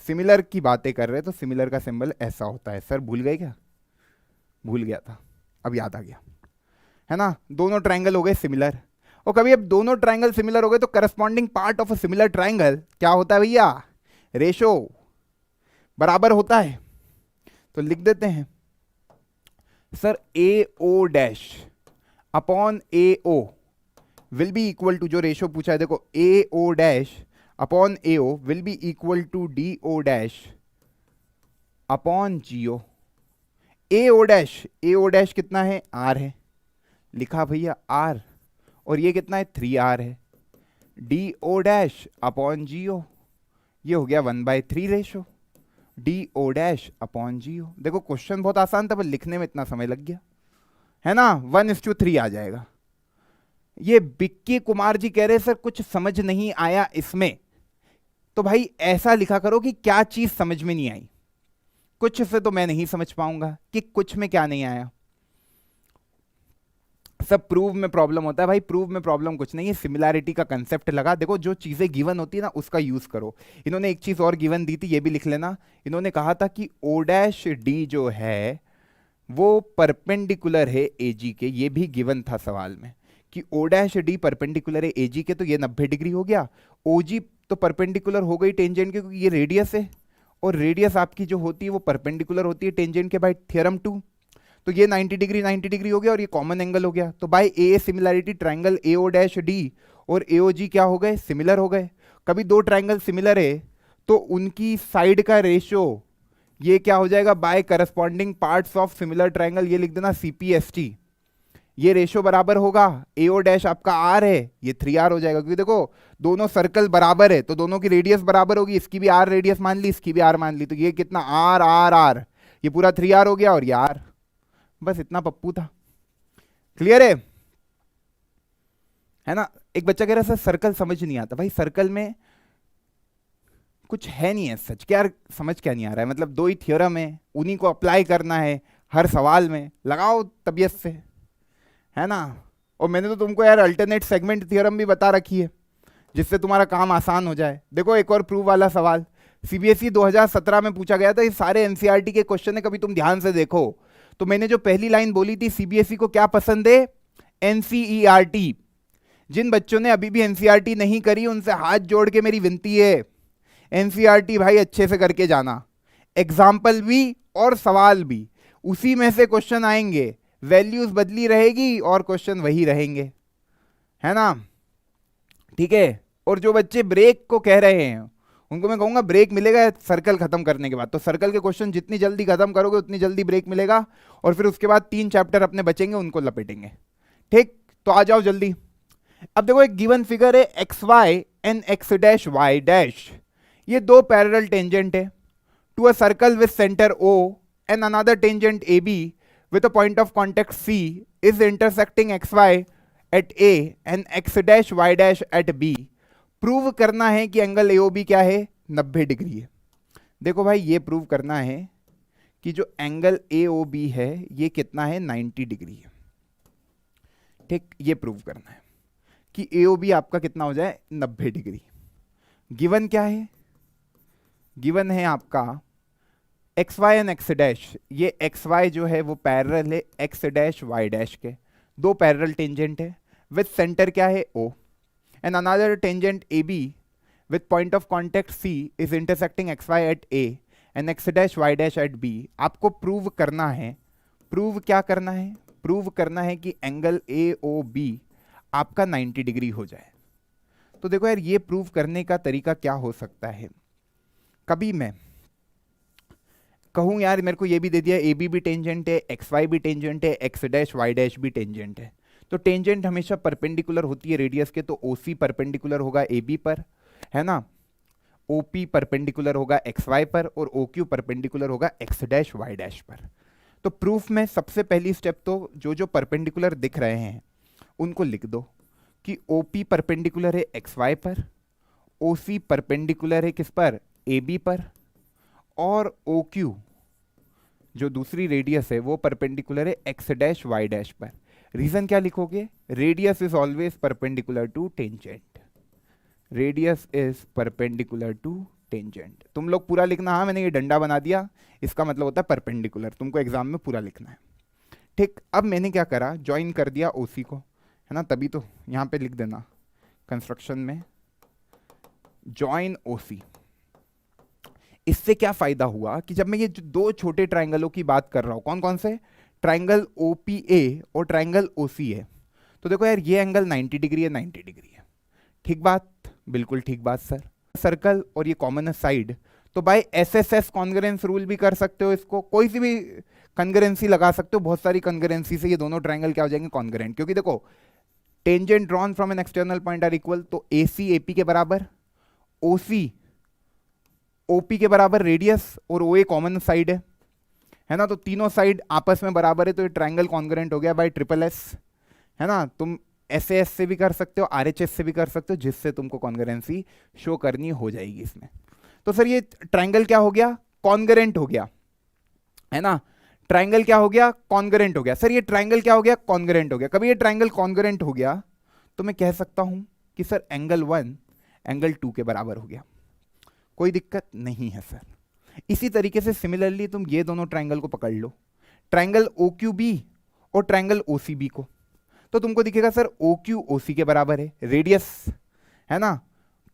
सिमिलर की बातें कर रहे तो सिमिलर का सिंबल ऐसा होता है। सर भूल गए क्या? भूल गया था, अब याद आ गया, है ना। दोनों ट्राइंगल हो गए सिमिलर, और कभी अब दोनों ट्राइंगल सिमिलर हो गए तो corresponding part of a similar triangle क्या होता है भैया? रेशो। बराबर होता है, तो लिख देते हैं sir A O dash upon A O will be equal to, जो रेशो पूछा है देखो, A O dash upon A O will be equal to D O dash upon G O. A O dash कितना है, are है, लिखा भैया are, और ये कितना है 3r है, D O dash upon G O, ये हो गया 1/3 ratio D O dash upon G O. देखो क्वेश्चन बहुत आसान था पर लिखने में इतना समय लग गया है ना, 1:3 आ जाएगा। ये बिक्की कुमार जी कह रहे सर कुछ समझ नहीं आया इसमें, तो भाई ऐसा लिखा करो कि क्या चीज समझ में नहीं आई। कुछ से तो मैं नहीं समझ पाऊंगा कि कुछ में क्या नहीं आया। सब प्रूव में प्रॉब्लम होता है भाई, प्रूव में प्रॉब्लम कुछ नहीं है, सिमिलैरिटी का कंसेप्ट लगा। देखो जो चीजें गिवन होती है ना उसका यूज करो। इन्होंने एक चीज और गिवन दी थी, ये भी लिख लेना। इन्होंने कहा था कि ओ डैश डी जो है वो परपेंडिकुलर है एजी के, ये भी गिवन था सवाल में कि ओ डैश डी परपेंडिकुलर है एजी के, तो ये 90 डिग्री हो गया। ओजी तो परपेंडिकुलर हो गई टेंजेंट के, क्योंकि ये रेडियस है, और रेडियस आपकी जो होती है वो परपेंडिकुलर होती है टेंजेंट के बाय थ्योरम 2। तो ये 90 डिग्री हो गया, और ये कॉमन एंगल हो गया। तो by A similarity triangle A O dash D और ए ओ जी क्या हो गए, सिमिलर हो गए। कभी दो ट्रायंगल सिमिलर है तो उनकी साइड का रेशो ये क्या हो जाएगा, by corresponding parts of similar triangle, ये लिख देना CPST। ये रेशो बराबर होगा, ए ओ डैश आपका आर है, ये 3r हो जाएगा, क्योंकि देखो दोनों सर्कल बराबर है तो दोनों की रेडियस बराबर होगी। इसकी भी आर रेडियस मान ली, इसकी भी आर मान ली, तो ये कितना आर आर आर, ये पूरा 3r हो गया, और ये आर। बस इतना पप्पू था, क्लियर है ना। एक बच्चा कह रहा है सर सर्कल समझ नहीं आता। भाई सर्कल में कुछ है नहीं है सच, क्या समझ क्या नहीं आ रहा है, मतलब दो ही थ्योरम है, उन्हीं को अप्लाई करना है हर सवाल में, लगाओ तबीयत से, है ना। और मैंने तो तुमको यार अल्टरनेट सेगमेंट थ्योरम भी बता रखी है जिससे तुम्हारा काम आसान हो जाए। देखो एक और प्रूव वाला सवाल CBSE 2017 में पूछा गया था, ये सारे NCERT के क्वेश्चन है, कभी तुम ध्यान से देखो। तो मैंने जो पहली लाइन बोली थी, CBSE को क्या पसंद है, NCERT। जिन बच्चों ने अभी भी NCERT नहीं करी उनसे हाथ जोड़ के मेरी विनती है, NCERT भाई अच्छे से करके जाना, एग्जाम्पल भी और सवाल भी उसी में से क्वेश्चन आएंगे, वैल्यूज बदली रहेगी और क्वेश्चन वही रहेंगे, है ना, ठीक है। और जो बच्चे ब्रेक को कह रहे हैं उनको मैं कहूंगा ब्रेक मिलेगा सर्कल खत्म करने के बाद, तो सर्कल के क्वेश्चन जितनी जल्दी खत्म करोगे उतनी जल्दी ब्रेक मिलेगा, और फिर उसके बाद 3 चैप्टर अपने बचेंगे, उनको लपेटेंगे, ठीक। तो आ जाओ जल्दी। अब देखो एक गिवन फिगर है XY and X dash Y dash, ये दो पैरेलल टेंजेंट है to a circle with centre O and another tangent AB with a point of contact C is intersecting XY at A and X dash Y dash at B। Prove करना है कि angle AOB क्या है, 90 degree है। देखो भाई ये prove करना है कि जो एंगल AOB है ये कितना है, 90 डिग्री है, ठीक। ये प्रूव करना है कि AOB आपका कितना हो जाए, 90 डिग्री। गिवन क्या है, गिवन है आपका XY एंड X डैश, ये XY जो है वो पैरेलल है X डैश Y डैश के, दो पैरेलल टेंजेंट है विद सेंटर क्या है O, and another tangent AB with point of contact C is intersecting XY at A and X dash Y dash at B। आपको prove करना है, prove क्या करना है, प्रूव करना है कि एंगल AOB आपका 90 डिग्री हो जाए। तो देखो यार ये प्रूव करने का तरीका क्या हो सकता है, कभी मैं कहूँ यार मेरे को ये भी दे दिया AB भी टेंजेंट है, XY भी टेंजेंट है, X डैश Y डैश भी टेंजेंट है, तो टेंजेंट हमेशा परपेंडिकुलर होती है रेडियस के, तो OC परपेंडिकुलर होगा AB पर, है ना, OP परपेंडिकुलर होगा XY पर, और OQ परपेंडिकुलर होगा X डैश Y डैश पर। तो प्रूफ में सबसे पहली स्टेप तो जो जो परपेंडिकुलर दिख रहे हैं उनको लिख दो कि OP परपेंडिकुलर है XY पर, OC परपेंडिकुलर है किस पर, AB पर, और OQ जो दूसरी रेडियस है वो परपेंडिकुलर है X डैश Y डैश पर। रीजन क्या लिखोगे, radius is always perpendicular to tangent, radius is perpendicular to tangent. तुम लोग पूरा लिखना, हाँ मैंने ये डंडा बना दिया, इसका मतलब होता है परपेंडिकुलर, तुमको एग्जाम में पूरा लिखना है, ठीक। अब मैंने क्या करा, ज्वाइन कर दिया OC को, है ना, तभी तो यहाँ पे लिख देना कंस्ट्रक्शन में ज्वाइन OC। इससे क्या फायदा हुआ कि जब मैं ये दो छोटे ट्राइंगलों की बात कर रहा हूं, कौन कौन से, ट्राइंगल ओपीए और ट्राइंगल ओसीए, तो देखो यार ये एंगल 90 डिग्री है, 90 डिग्री है, ठीक बात, बिल्कुल ठीक बात सर। सर्कल और ये कॉमन साइड, तो बाय एसएसएस कॉन्ग्रेंस रूल भी कर सकते हो, इसको कोई सी भी कॉन्ग्रेंसी लगा सकते हो, बहुत सारी कॉन्ग्रेंसी से ये दोनों ट्राइंगल क्या हो जाएंगे, कॉन्ग्रेंट, क्योंकि देखो tangent drawn from an external point are equal, तो एसी एपी के बराबर, ओसी ओपी के बराबर रेडियस, और ओ ए कॉमन साइड है ना, तो तीनों साइड आपस में बराबर है, तो ये ट्राइंगल कॉन्ग्रेंट हो गया बाय ट्रिपल एस, है ना। तुम एसएएस से भी कर सकते हो, आरएचएस से भी कर सकते हो, जिससे तुमको कॉन्ग्रेंसी शो करनी हो जाएगी इसमें। तो सर ये ट्राइंगल क्या हो गया, कॉन्ग्रेंट हो गया, है ना, ट्राइंगल क्या हो गया, कॉन्ग्रेंट हो गया। सर ये ट्राइंगल क्या हो गया, कॉन्ग्रेंट हो गया। कभी ये ट्राइंगल कॉन्ग्रेंट हो गया तो मैं कह सकता हूं कि सर एंगल 1 एंगल 2 के बराबर हो गया, कोई दिक्कत नहीं है सर। इसी तरीके से सिमिलरली तुम ये दोनों ट्राइंगल को पकड़ लो, ट्राइंगल ओ क्यू बी और ट्राइंगल ओ सी बी को, तो तुमको दिखेगा सर ओ क्यू ओ सी के बराबर है, रेडियस है ना,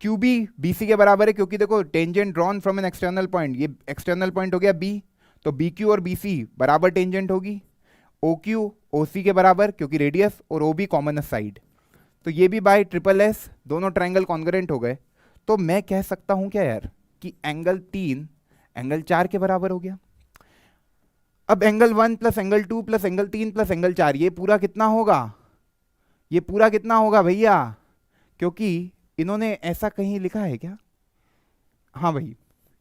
क्यू बी बी सी के बराबर है, क्योंकि देखो tangent drawn from an external point, ये एक्सटर्नल पॉइंट हो गया बी, तो बी क्यू और बी सी बराबर टेंजेंट होगी, ओ क्यू ओ सी के बराबर क्योंकि रेडियस, और ओ बी कॉमन साइड, तो ये भी बाय ट्रिपल एस दोनों ट्राइंगल कॉन्ग्रेंट हो गए। तो मैं कह सकता हूं क्या यार कि एंगल 3 एंगल 4 के बराबर हो गया। अब angle 1 plus angle 2 plus angle 3 plus angle 4, ये पूरा कितना होगा, ये पूरा कितना होगा भैया, क्योंकि इन्होंने ऐसा कहीं लिखा है क्या, हाँ भाई,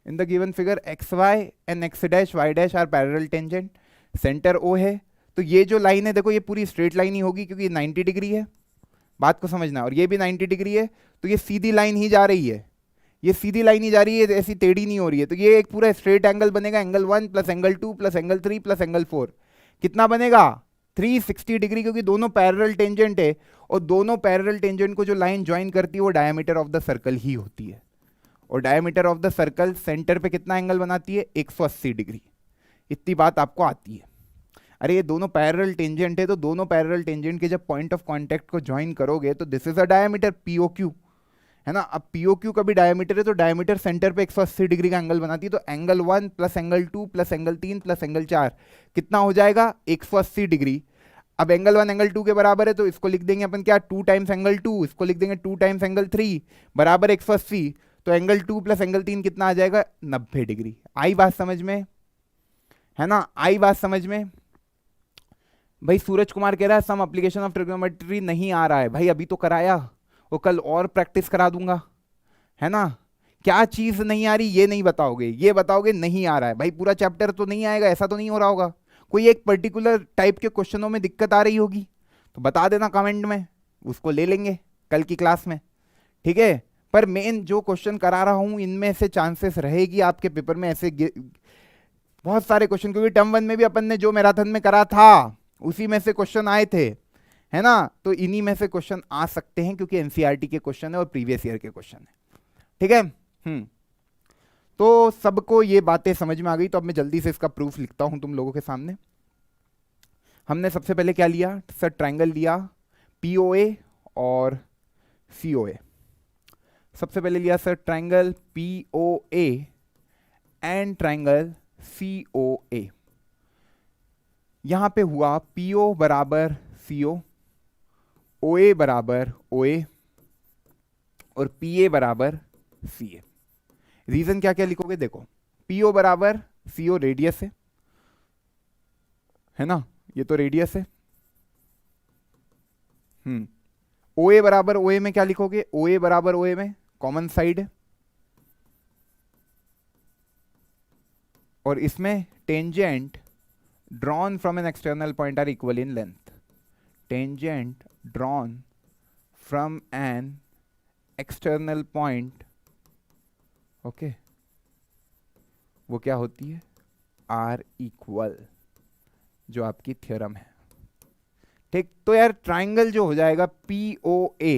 in the given figure X Y and X dash Y dash are parallel tangent, centre O है, तो ये जो लाइन है देखो ये पूरी स्ट्रेट लाइन ही होगी क्योंकि 90 डिग्री है, बात को समझना, और ये भी 90 डिग्री है, तो ये सीधी लाइन ही जा रही है, ये सीधी लाइन ही जा रही है, ऐसी टेढ़ी नहीं हो रही है, तो ये एक पूरा स्ट्रेट एंगल बनेगा, angle 1 plus angle 2 plus angle 3 plus angle 4, कितना बनेगा 360 डिग्री, क्योंकि दोनों पैरेलल टेंजेंट है, और दोनों पैरेलल टेंजेंट को जो लाइन ज्वाइन करती है वो डायमीटर ऑफ द सर्कल ही होती है, और diameter of the circle centre पे कितना एंगल बनाती है, 180 डिग्री, इतनी बात आपको आती है। अरे ये दोनों पैरेलल टेंजेंट है, तो दोनों पैरेलल टेंजेंट के जब पॉइंट ऑफ कांटेक्ट को ज्वाइन करोगे तो दिस इज अ डायमीटर पीओक्यू, है ना। अब पीओक्यू का भी डायमीटर है, तो डायमीटर सेंटर पे 180 डिग्री का एंगल बनाती है, तो angle 1 plus angle 2 plus angle 3 plus angle 4 कितना हो जाएगा, 180 डिग्री। अब एंगल 1 एंगल 2 के बराबर है, तो इसको लिख देंगे अपन क्या, 2 टाइम्स एंगल 2, इसको लिख देंगे 2 टाइम्स एंगल 3 बराबर 180, तो एंगल 2 प्लस एंगल 3 कितना आ जाएगा, 90 डिग्री। आई बात समझ में, है ना, आई बात समझ में। भाई सूरज कुमार कह रहा है सम एप्लीकेशन ऑफ ट्रिग्नोमेट्री नहीं आ रहा है, भाई अभी तो कराया, वो कल और प्रैक्टिस करा दूंगा, है ना। क्या चीज नहीं आ रही ये नहीं बताओगे, ये बताओगे नहीं आ रहा है, भाई पूरा चैप्टर तो नहीं आएगा, ऐसा तो नहीं हो रहा होगा, कोई एक पर्टिकुलर टाइप के क्वेश्चनों में दिक्कत आ रही होगी तो बता देना कमेंट में, उसको ले लेंगे कल की क्लास में, ठीक है। पर मेन जो क्वेश्चन करा रहा हूं इनमें से चांसेस रहेगी आपके पेपर में ऐसे बहुत सारे क्वेश्चन, क्योंकि टर्म 1 में भी अपन ने जो मैराथन में करा था उसी में से क्वेश्चन आए थे, है ना, तो इन्हीं में से क्वेश्चन आ सकते हैं क्योंकि एनसीईआरटी के क्वेश्चन है और प्रीवियस ईयर के क्वेश्चन है, ठीक है। तो सबको ये बातें समझ में आ गई, तो अब मैं जल्दी से इसका प्रूफ लिखता हूं तुम लोगों के सामने। हमने सबसे पहले क्या लिया सर, ट्राइंगल लिया पीओए और सीओए। सबसे पहले लिया sir triangle POA and triangle COA. यहां पे हुआ पीओ बराबर सीओ, ओए बराबर ओए और पीए बराबर सीए। रीजन क्या क्या लिखोगे, देखो पीओ बराबर सीओ रेडियस है ना, ये तो रेडियस है। ओए बराबर ओए में क्या लिखोगे, ओए बराबर ओए में कॉमन साइड है, और इसमें tangent drawn from an external point are equal in length, tangent drawn from an external point, okay, वो क्या होती है, आर इक्वल, जो आपकी थ्योरम है, ठीक। तो यार ट्राइंगल जो हो जाएगा पीओए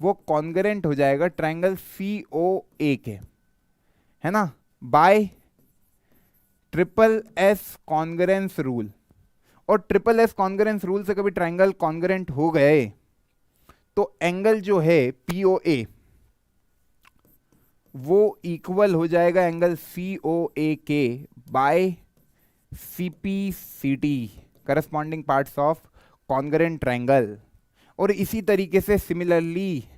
वो कॉन्ग्रेंट हो जाएगा ट्राइंगल सीओए के, है ना, bye triple S congruence rule. और ट्रिपल एस कॉन्ग्रेंस रूल से कभी ट्राइंगल कॉन्ग्रेंट हो गए तो एंगल जो है पीओए वो इक्वल हो जाएगा एंगल सी ओ ए के by C P C T, corresponding parts of congruent triangle. और इसी तरीके से सिमिलरली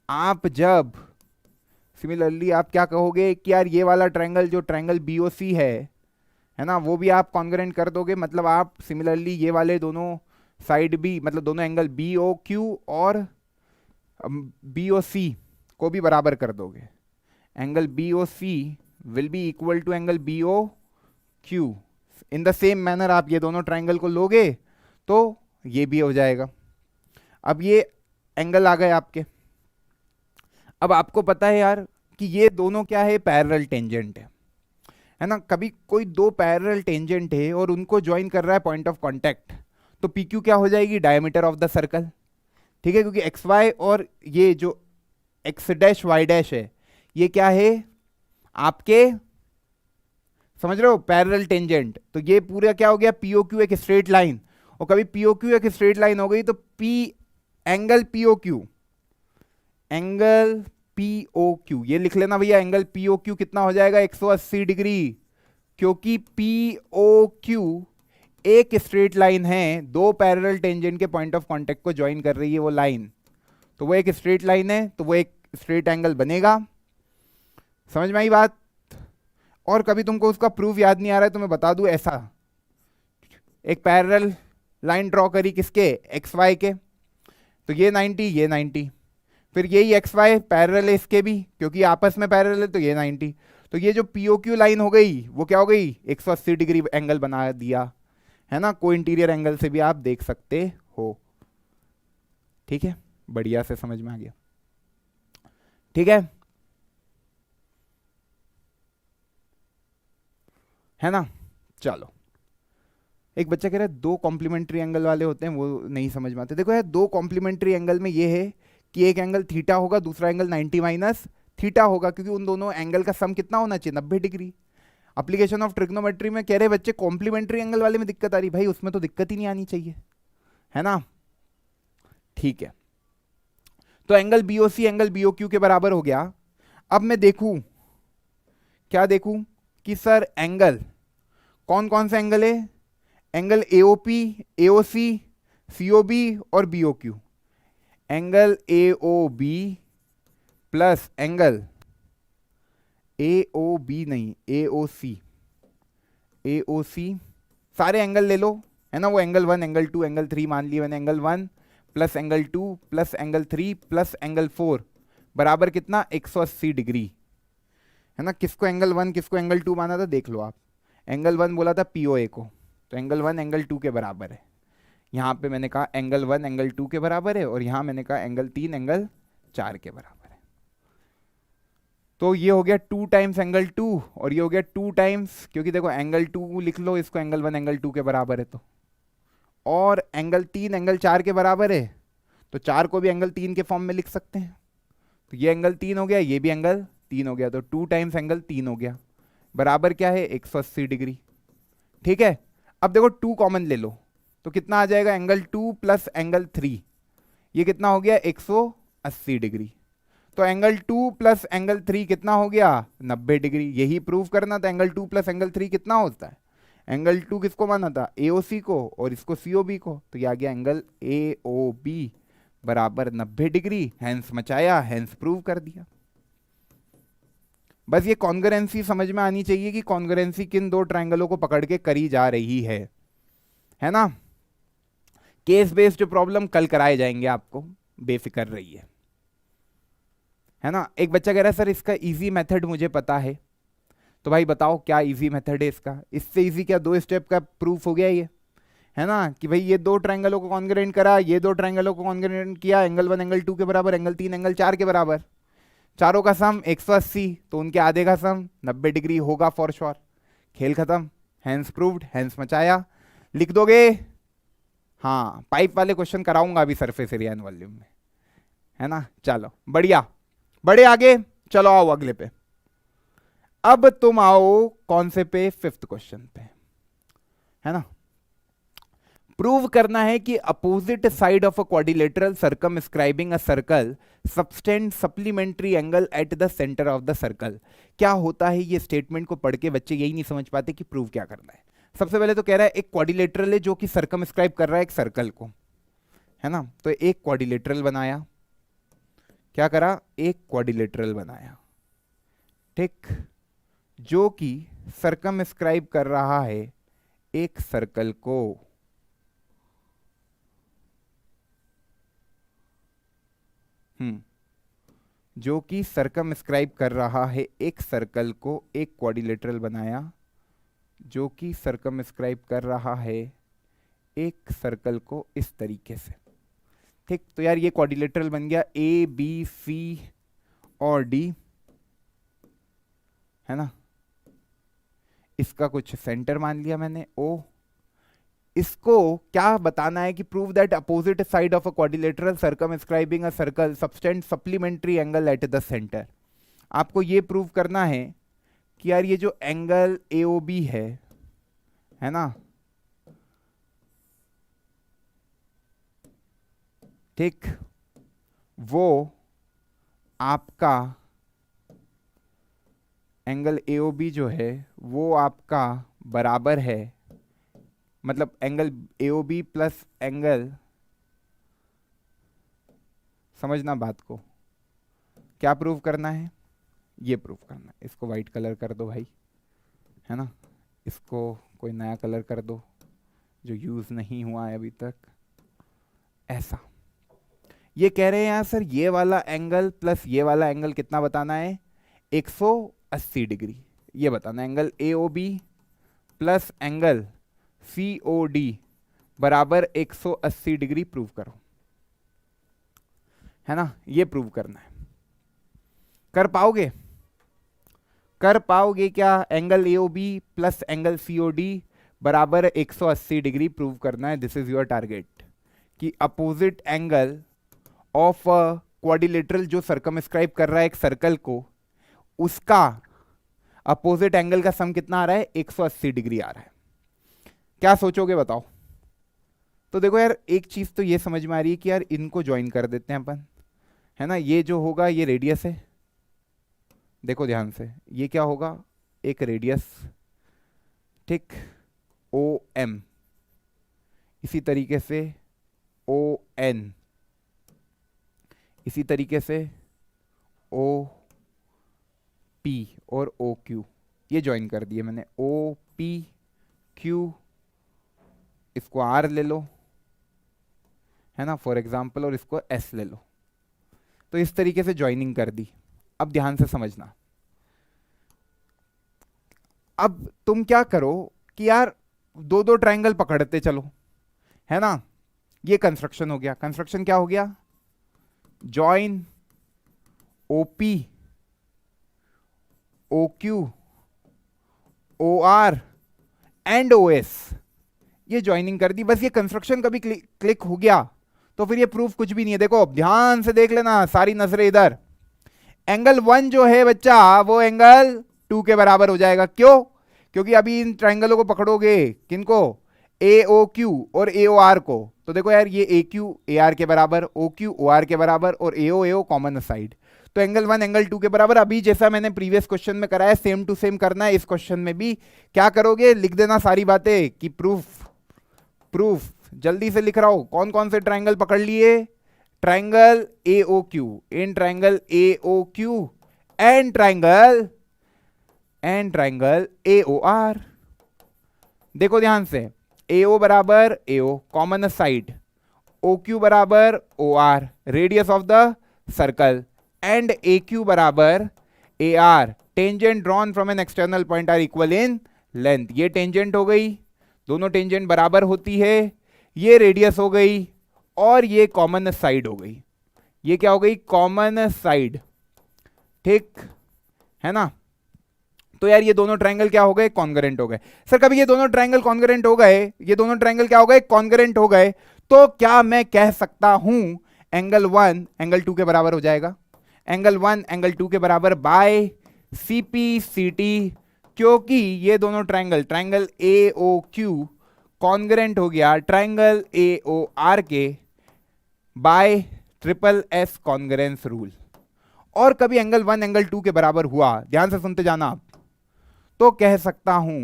आप क्या कहोगे कि यार ये वाला ट्रायंगल जो ट्रायंगल बी ओ सी है ना, वो भी आप कॉन्ग्रेंट कर दोगे, मतलब आप सिमिलरली ये वाले दोनों साइड भी, मतलब दोनों एंगल बी ओ क्यू और बी ओ सी को भी बराबर कर दोगे। Angle B O C will be equal to angle B O Q. In the same manner आप ये दोनों ट्राइंगल को लोगे तो ये भी हो जाएगा। अब ये एंगल आ गए आपके। अब आपको पता है यार कि ये दोनों क्या है, पैरेलल टेंजेंट है ना। कभी कोई दो पैरेलल टेंजेंट है और उनको ज्वाइन कर रहा है पॉइंट ऑफ कांटेक्ट, तो पी क्यू क्या हो जाएगी, डायमीटर ऑफ द सर्कल। ठीक है, क्योंकि एक्स वाई और ये जो एक्स डैश वाई डैश है ये क्या है आपके, समझ रहे हो, पैरेलल टेंजेंट। तो ये पूरा क्या हो गया, पीओ क्यू एक स्ट्रेट लाइन, और कभी पीओ क्यू एक स्ट्रेट लाइन हो गई तो P angle PO Q, angle PO Q ये लिख लेना भैया, एंगल पीओ क्यू कितना हो जाएगा 180 डिग्री, क्योंकि पीओ क्यू एक स्ट्रेट लाइन है, दो पैरेलल टेंजेंट के पॉइंट ऑफ कांटेक्ट को ज्वाइन कर रही है वो लाइन, तो वो एक स्ट्रेट लाइन है, तो वो एक स्ट्रेट एंगल बनेगा। समझ में आई बात। और कभी तुमको उसका प्रूफ याद नहीं आ रहा है तो मैं बता दूं, ऐसा एक पैरेलल लाइन ड्रॉ करी किसके, एक्स वाई के, तो ये 90 ये 90, फिर यही एक्स वाई पैरेलल है इसके भी क्योंकि आपस में पैरेलल है, तो ये 90, तो ये जो पीओ क्यू लाइन हो गई वो क्या हो गई 180 डिग्री एंगल बना दिया है ना। को इंटीरियर एंगल से भी आप देख सकते हो। ठीक है, बढ़िया से समझ में आ गया। ठीक है ना। चलो, एक बच्चा कह रहा है दो कॉम्प्लीमेंट्री एंगल वाले होते हैं वो नहीं समझ में आते। देखो यार, दो कॉम्प्लीमेंट्री एंगल में ये है कि एक एंगल थीटा होगा, दूसरा एंगल 90 माइनस थीटा होगा, क्योंकि उन दोनों एंगल का सम कितना होना चाहिए 90 डिग्री। एप्लीकेशन ऑफ ट्रिग्नोमेट्री में कह रहे बच्चे कॉम्प्लीमेंट्री एंगल वाले में दिक्कत आ रही, भाई उसमें तो दिक्कत ही नहीं आनी चाहिए, है ना। ठीक है, तो एंगल बीओसी एंगल बीओक्यू के बराबर हो गया। अब मैं देखूं, क्या देखूं कि सर एंगल कौन कौन सा एंगल है, एंगल एओपी, एओसी, सीओबी और BOQ. Angle AOB plus angle AOB नहीं एओसी, एओसी सारे एंगल ले लो, है ना। वो एंगल 1 एंगल 2 एंगल 3 मान लिया मैंने, angle 1 plus angle 2 plus angle 3 plus angle 4 बराबर कितना 180 डिग्री, है ना। किसको एंगल 1 किसको एंगल 2 माना था देख लो आप। एंगल 1 बोला था पीओए को, तो एंगल 1 एंगल 2 के बराबर है। यहाँ पे मैंने कहा एंगल 1 एंगल 2 के बराबर है, और यहाँ मैंने कहा एंगल 3 एंगल 4 के बराबर है। तो ये हो गया 2 टाइम्स एंगल 2 और ये हो गया 2 टाइम्स, क्योंकि देखो एंगल 2 लिख लो इसको, एंगल 1 एंगल 2 के बराबर है तो, और एंगल 3 एंगल 4 के बराबर है, तो 4 को भी एंगल 3 के फॉर्म में लिख सकते हैं। तो ये एंगल 3 हो गया, ये भी एंगल 3 हो गया, तो 2 टाइम्स एंगल 3 हो गया, बराबर क्या है 180 डिग्री। ठीक है, अब देखो 2 कॉमन ले लो तो कितना आ जाएगा, एंगल 2 प्लस एंगल 3, ये कितना हो गया 180 डिग्री। तो एंगल 2 प्लस एंगल 3 कितना हो गया 90 डिग्री। यही प्रूव करना था, एंगल 2 प्लस एंगल 3 कितना होता है। एंगल 2 किसको माना था, एओसी को, और इसको सीओबी को, तो ये आ गया एंगल एओबी बराबर 90 डिग्री। हैंस मचाया, हैंस प्रूव कर दिया। बस ये कॉन्ग्रुएंसी समझ में आनी चाहिए कि कॉन्ग्रुएंसी किन दो ट्रायंगलों को पकड़ के करी जा रही है ना। केस बेस्ड प्रॉब्लम कल कराए जाएंगे आपको, बेफिक्र रहिए, है ना। एक बच्चा कह रहा है सर इसका इजी मेथड मुझे पता है, तो भाई बताओ क्या इजी मेथड है इसका। इससे इजी क्या, 2 स्टेप का प्रूफ हो गया ये, है ना, कि भाई ये दो ट्रायंगलों को कॉन्ग्रुएंट करा, ये दो ट्रायंगलों को कॉन्ग्रुएंट किया, एंगल 1 एंगल 2 के बराबर, एंगल 3 एंगल 4 के बराबर, चारों का सम 180, तो उनके आधे का सम 90 डिग्री होगा फॉर श्योर। खेल खत्म, हैंस प्रूव्ड, हैंस मचाया। लिख दोगे, हाँ पाइप वाले क्वेश्चन कराऊंगा अभी सरफेस एरिया एंड वॉल्यूम में, है ना। चलो बढ़िया, बड़े आगे, चलो आओ अगले पे। अब तुम आओ कौन से पे, 5th क्वेश्चन पे, है ना। प्रूव करना है कि opposite side of a quadrilateral circumscribing a circle subtend supplementary angle at the centre of the circle. क्या होता है, ये स्टेटमेंट को पढ़ के बच्चे यही नहीं समझ पाते कि प्रूव क्या करना है। सबसे पहले तो कह रहा है एक क्वाड्रिलेटरल है जो कि सर्कमस्क्राइब कर रहा है एक सर्कल को, है ना। तो एक क्वाड्रिलेटरल बनाया, क्या करा, एक क्वाड्रिलेटरल बनाया, ठीक, जो कि सर्कमस्क्राइब कर रहा है एक सर्कल को। जो कि सर्कमस्क्राइब कर रहा है एक सर्कल को, एक क्वाड्रिलेटरल बनाया जो कि सर्कमस्क्राइब कर रहा है एक सर्कल को इस तरीके से, ठीक। तो यार ये क्वाड्रिलेटरल बन गया ए बी सी और डी, है ना। इसका कुछ सेंटर मान लिया मैंने ओ। इसको क्या बताना है कि prove that opposite side of a quadrilateral circumscribing a circle subtend supplementary angle at the centre. आपको ये प्रूव करना है कि यार ये जो एंगल AOB है ना, ठीक, वो आपका एंगल AOB जो है वो आपका बराबर है, मतलब एंगल AOB प्लस एंगल, समझना बात को, क्या प्रूव करना है, ये प्रूव करना है। इसको वाइट कलर कर दो भाई, है ना, इसको कोई नया कलर कर दो जो यूज नहीं हुआ है अभी तक, ऐसा। ये कह रहे हैं यार सर ये वाला एंगल प्लस ये वाला एंगल कितना बताना है, 180 डिग्री, ये बताना है। Angle AOB plus angle COD बराबर 180 डिग्री प्रूव करो, है ना, ये प्रूव करना है। कर पाओगे, कर पाओगे क्या, angle AOB plus angle COD बराबर 180 डिग्री प्रूव करना है। दिस इज योर टारगेट, कि अपोजिट एंगल ऑफ क्वाड्रिलेटरल जो सर्कमस्क्राइब कर रहा है एक सर्कल को, उसका अपोजिट एंगल का सम कितना आ रहा है, 180 डिग्री आ रहा है। क्या सोचोगे बताओ। तो देखो यार एक चीज तो ये समझ में आ रही है कि यार इनको ज्वाइन कर देते हैं अपन, है ना। ये जो होगा ये रेडियस है, देखो ध्यान से, ये क्या होगा, एक रेडियस, ठीक, OM, इसी तरीके से ON, इसी तरीके से OP और OQ, ये ज्वाइन कर दिए मैंने, OPQ, इसको R ले लो, है ना, फॉर एग्जाम्पल, और इसको S ले लो। तो इस तरीके से ज्वाइनिंग कर दी। अब ध्यान से समझना, अब तुम क्या करो कि यार दो दो ट्रायंगल पकड़ते चलो, है ना। ये कंस्ट्रक्शन हो गया। कंस्ट्रक्शन क्या हो गया, join OP OQ OR and OS, ये ज्वाइनिंग कर दी। बस ये कंस्ट्रक्शन कभी क्लिक हो गया तो फिर ये प्रूफ कुछ भी नहीं है। देखो अब ध्यान से देख लेना, सारी नजरें इधर। एंगल 1 जो है बच्चा वो एंगल 2 के बराबर हो जाएगा। क्यों, क्योंकि अभी इन ट्रायंगलों को पकड़ोगे, किनको, AOQ और AOR को। तो देखो यार ये AQ AR के बराबर, OQ OR के बराबर और AO कॉमन साइड। तो एंगल 1 एंगल 2 के बराबर। अभी जैसा मैंने प्रीवियस क्वेश्चन में कराया सेम टू सेम करना है इस क्वेश्चन में भी। क्या करोगे, लिख देना सारी बातें कि प्रूफ, प्रूफ जल्दी से लिख रहा हूं। कौन कौन से ट्रायंगल पकड़ लिए, triangle AOQ, in triangle AOQ and triangle AOR। देखो ध्यान से, AO बराबर AO कॉमन साइड, OQ बराबर OR radius of the circle, and AQ बराबर AR tangent drawn from an external point are equal in length. ये tangent हो गई, दोनों टेंजेंट बराबर होती है, ये रेडियस हो गई और ये कॉमन साइड हो गई। ये क्या हो गई, कॉमन साइड, ठीक है ना। तो यार ये दोनों ट्रायंगल क्या हो गए, कॉन्ग्रुएंट हो गए। सर कभी ये दोनों ट्रायंगल कॉन्ग्रुएंट हो गए, ये दोनों ट्रायंगल क्या हो गए, कॉन्ग्रुएंट हो गए, तो क्या मैं कह सकता हूं एंगल 1 एंगल 2 के बराबर हो जाएगा। एंगल 1 एंगल 2 के बराबर बाय CP CT, क्योंकि ये दोनों ट्रायंगल, ट्रायंगल AOQ कॉन्ग्रेंट हो गया ट्राइंगल AOR के bye triple S congruence rule. और कभी एंगल 1 एंगल 2 के बराबर हुआ, ध्यान से सुनते जाना आप, तो कह सकता हूं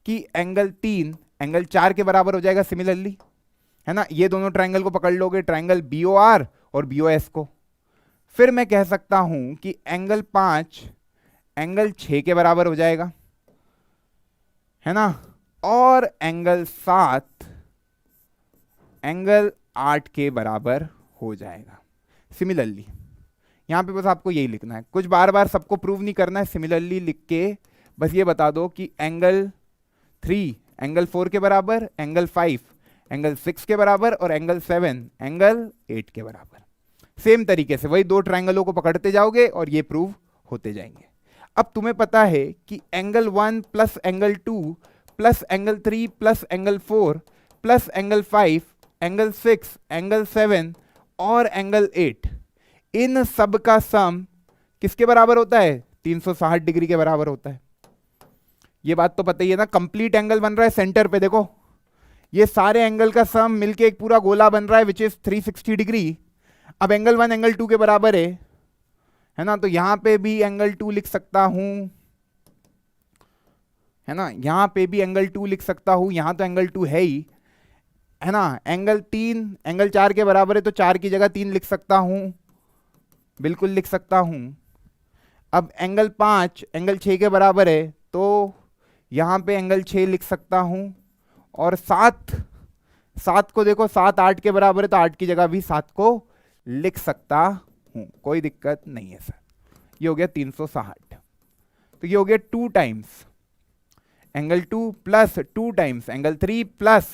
कि एंगल 3 एंगल 4 के बराबर हो जाएगा सिमिलरली, है ना। ये दोनों ट्राइंगल को पकड़ लोगे, ट्राइंगल BOR और BOS को। फिर मैं कह सकता हूं कि एंगल 5 एंगल 6 के बराबर हो जाएगा, है ना। और एंगल 7 एंगल 8 के बराबर हो जाएगा सिमिलरली। यहां पे बस आपको यही लिखना है, कुछ बार बार सबको प्रूव नहीं करना है, सिमिलरली लिख के बस ये बता दो कि एंगल 3 एंगल 4 के बराबर, एंगल 5 एंगल 6 के बराबर और एंगल 7 एंगल 8 के बराबर। सेम तरीके से वही दो ट्राइंगलों को पकड़ते जाओगे और ये प्रूव होते जाएंगे। अब तुम्हें पता है कि angle 1 plus angle 2 plus angle 3 plus angle 4 plus angle 5 angle 6 angle 7 और एंगल 8, इन सब का सम किसके बराबर होता है? 360 डिग्री के बराबर होता है। ये बात तो पता ही है ना। कंप्लीट एंगल बन रहा है सेंटर पे, देखो ये सारे एंगल का सम मिलके एक पूरा गोला बन रहा है विच इज 360 डिग्री। अब एंगल 1 एंगल 2 के बराबर है ना, तो यहां पे भी एंगल 2 लिख सकता हूं, है ना। यहां पे भी एंगल 2 लिख सकता हूं, यहां तो एंगल 2 है ही, है ना। एंगल 3 एंगल 4 के बराबर है तो 4 की जगह 3 लिख सकता हूं, बिल्कुल लिख सकता हूं। अब एंगल 5 एंगल 6 के बराबर है तो यहां पे एंगल 6 लिख सकता हूं। और 7 को देखो 7 8 के बराबर है तो 8 की जगह भी 7 को लिख सकता हूं, कोई दिक्कत नहीं है सर। ये हो गया 360। तो ये हो गया 2 times angle 2 plus 2 times angle 3 plus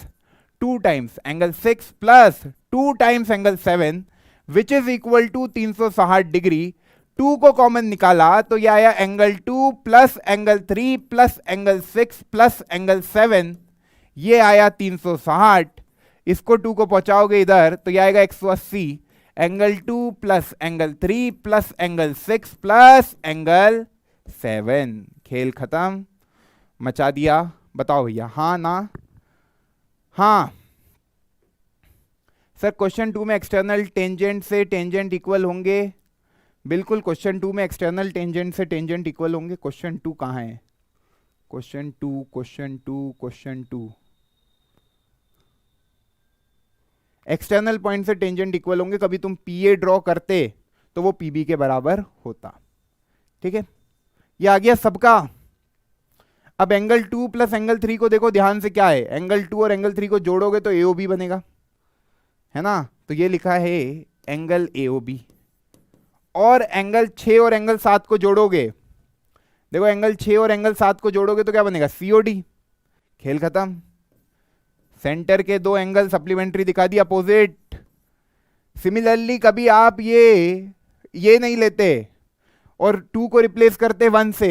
2 times angle 6 plus 2 times angle 7 which is equal to 360 degree. 2 को कॉमन निकाला तो यह आया angle 2 plus angle 3 plus angle 6 plus angle 7, ये आया 360। इसको 2 को पहुंचाओगे इधर तो यह आएगा 180। Angle 2 plus angle 3 plus angle 6 plus angle 7। खेल खत्म, मचा दिया। बताओ भैया, हाँ ना? हाँ सर, क्वेश्चन 2 में एक्सटर्नल टेंजेंट से टेंजेंट इक्वल होंगे। बिल्कुल, क्वेश्चन 2 में एक्सटर्नल टेंजेंट से टेंजेंट इक्वल होंगे। क्वेश्चन 2 कहाँ है? क्वेश्चन 2 एक्सटर्नल पॉइंट से टेंजेंट इक्वल होंगे। कभी तुम PA ड्रॉ करते तो वो PB के बराबर होता। ठीक है, ये आ गया सबका। अब एंगल 2 प्लस एंगल 3 को देखो ध्यान से, क्या है? एंगल 2 और एंगल 3 को जोड़ोगे तो AOB बनेगा, है ना। तो ये लिखा है एंगल AOB। और एंगल 6 और एंगल 7 को जोड़ोगे, देखो एंगल 6 और एंगल 7 को जोड़ोगे तो क्या बनेगा? COD। खेल खत्म। सेंटर के दो एंगल सप्लीमेंट्री दिखा दी, अपोजिट। सिमिलरली कभी आप ये नहीं लेते और 2 को रिप्लेस करते 1 से,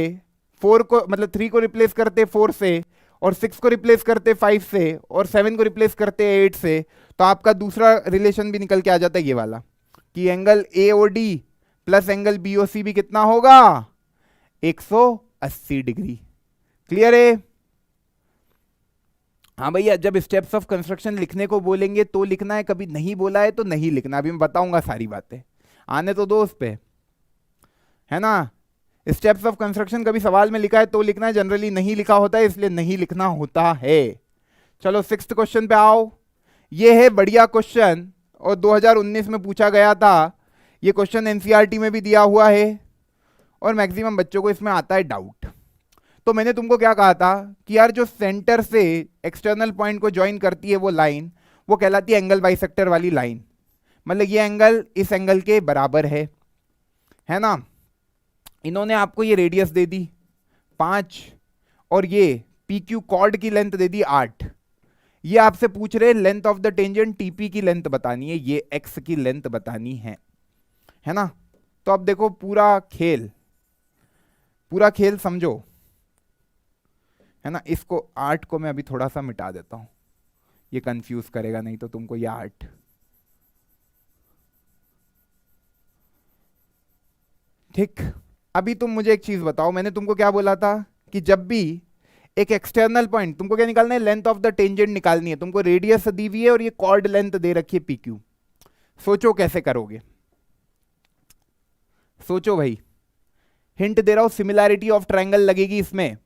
4 को मतलब 3 को रिप्लेस करते 4 से, और 6 को रिप्लेस करते 5 से, और 7 को रिप्लेस करते 8 से, तो आपका दूसरा रिलेशन भी निकल के आ जाता है ये वाला, कि angle AOD plus angle BOC भी कितना होगा? 180 डिग्री। क्लियर है? हाँ भैया, जब स्टेप्स ऑफ कंस्ट्रक्शन लिखने को बोलेंगे तो लिखना है, कभी नहीं बोला है तो नहीं लिखना। अभी मैं बताऊंगा सारी बातें, आने तो दो उस पे, है ना। स्टेप्स ऑफ कंस्ट्रक्शन कभी सवाल में लिखा है तो लिखना है, जनरली नहीं लिखा होता है इसलिए नहीं लिखना होता है। चलो 6th क्वेश्चन पे आओ। ये है बढ़िया क्वेश्चन और 2019 में पूछा गया था। ये क्वेश्चन NCERT में भी दिया हुआ है और मैक्सिमम बच्चों को इसमें आता है डाउट। तो मैंने तुमको क्या कहा था कि यार जो सेंटर से एक्सटर्नल पॉइंट को ज्वाइन करती है वो लाइन, वो कहलाती है एंगल बाइसेक्टर वाली लाइन। मतलब ये एंगल इस एंगल के बराबर है ना। इन्होंने आपको ये रेडियस दे दी 5 और ये PQ कॉर्ड की लेंथ दे दी 8। ये आपसे पूछ रहे length of the tangent TP की लेंथ बतानी है, ये X की लेंथ बतानी है ना। तो अब देखो पूरा खेल समझो, है ना। इसको 8 को मैं अभी थोड़ा सा मिटा देता हूं, ये कंफ्यूज करेगा नहीं तो तुमको ये 8। ठीक, अभी तुम मुझे एक चीज बताओ, मैंने तुमको क्या बोला था कि जब भी एक एक्सटर्नल पॉइंट, तुमको क्या निकालना है, लेंथ ऑफ द टेंजेंट निकालनी है, तुमको रेडियस दी हुई है और ये कॉर्ड लेंथ दे रखी है PQ। सोचो कैसे करोगे, सोचो भाई। हिंट दे रहा हूं, सिमिलैरिटी ऑफ ट्रायंगल लगेगी इसमें,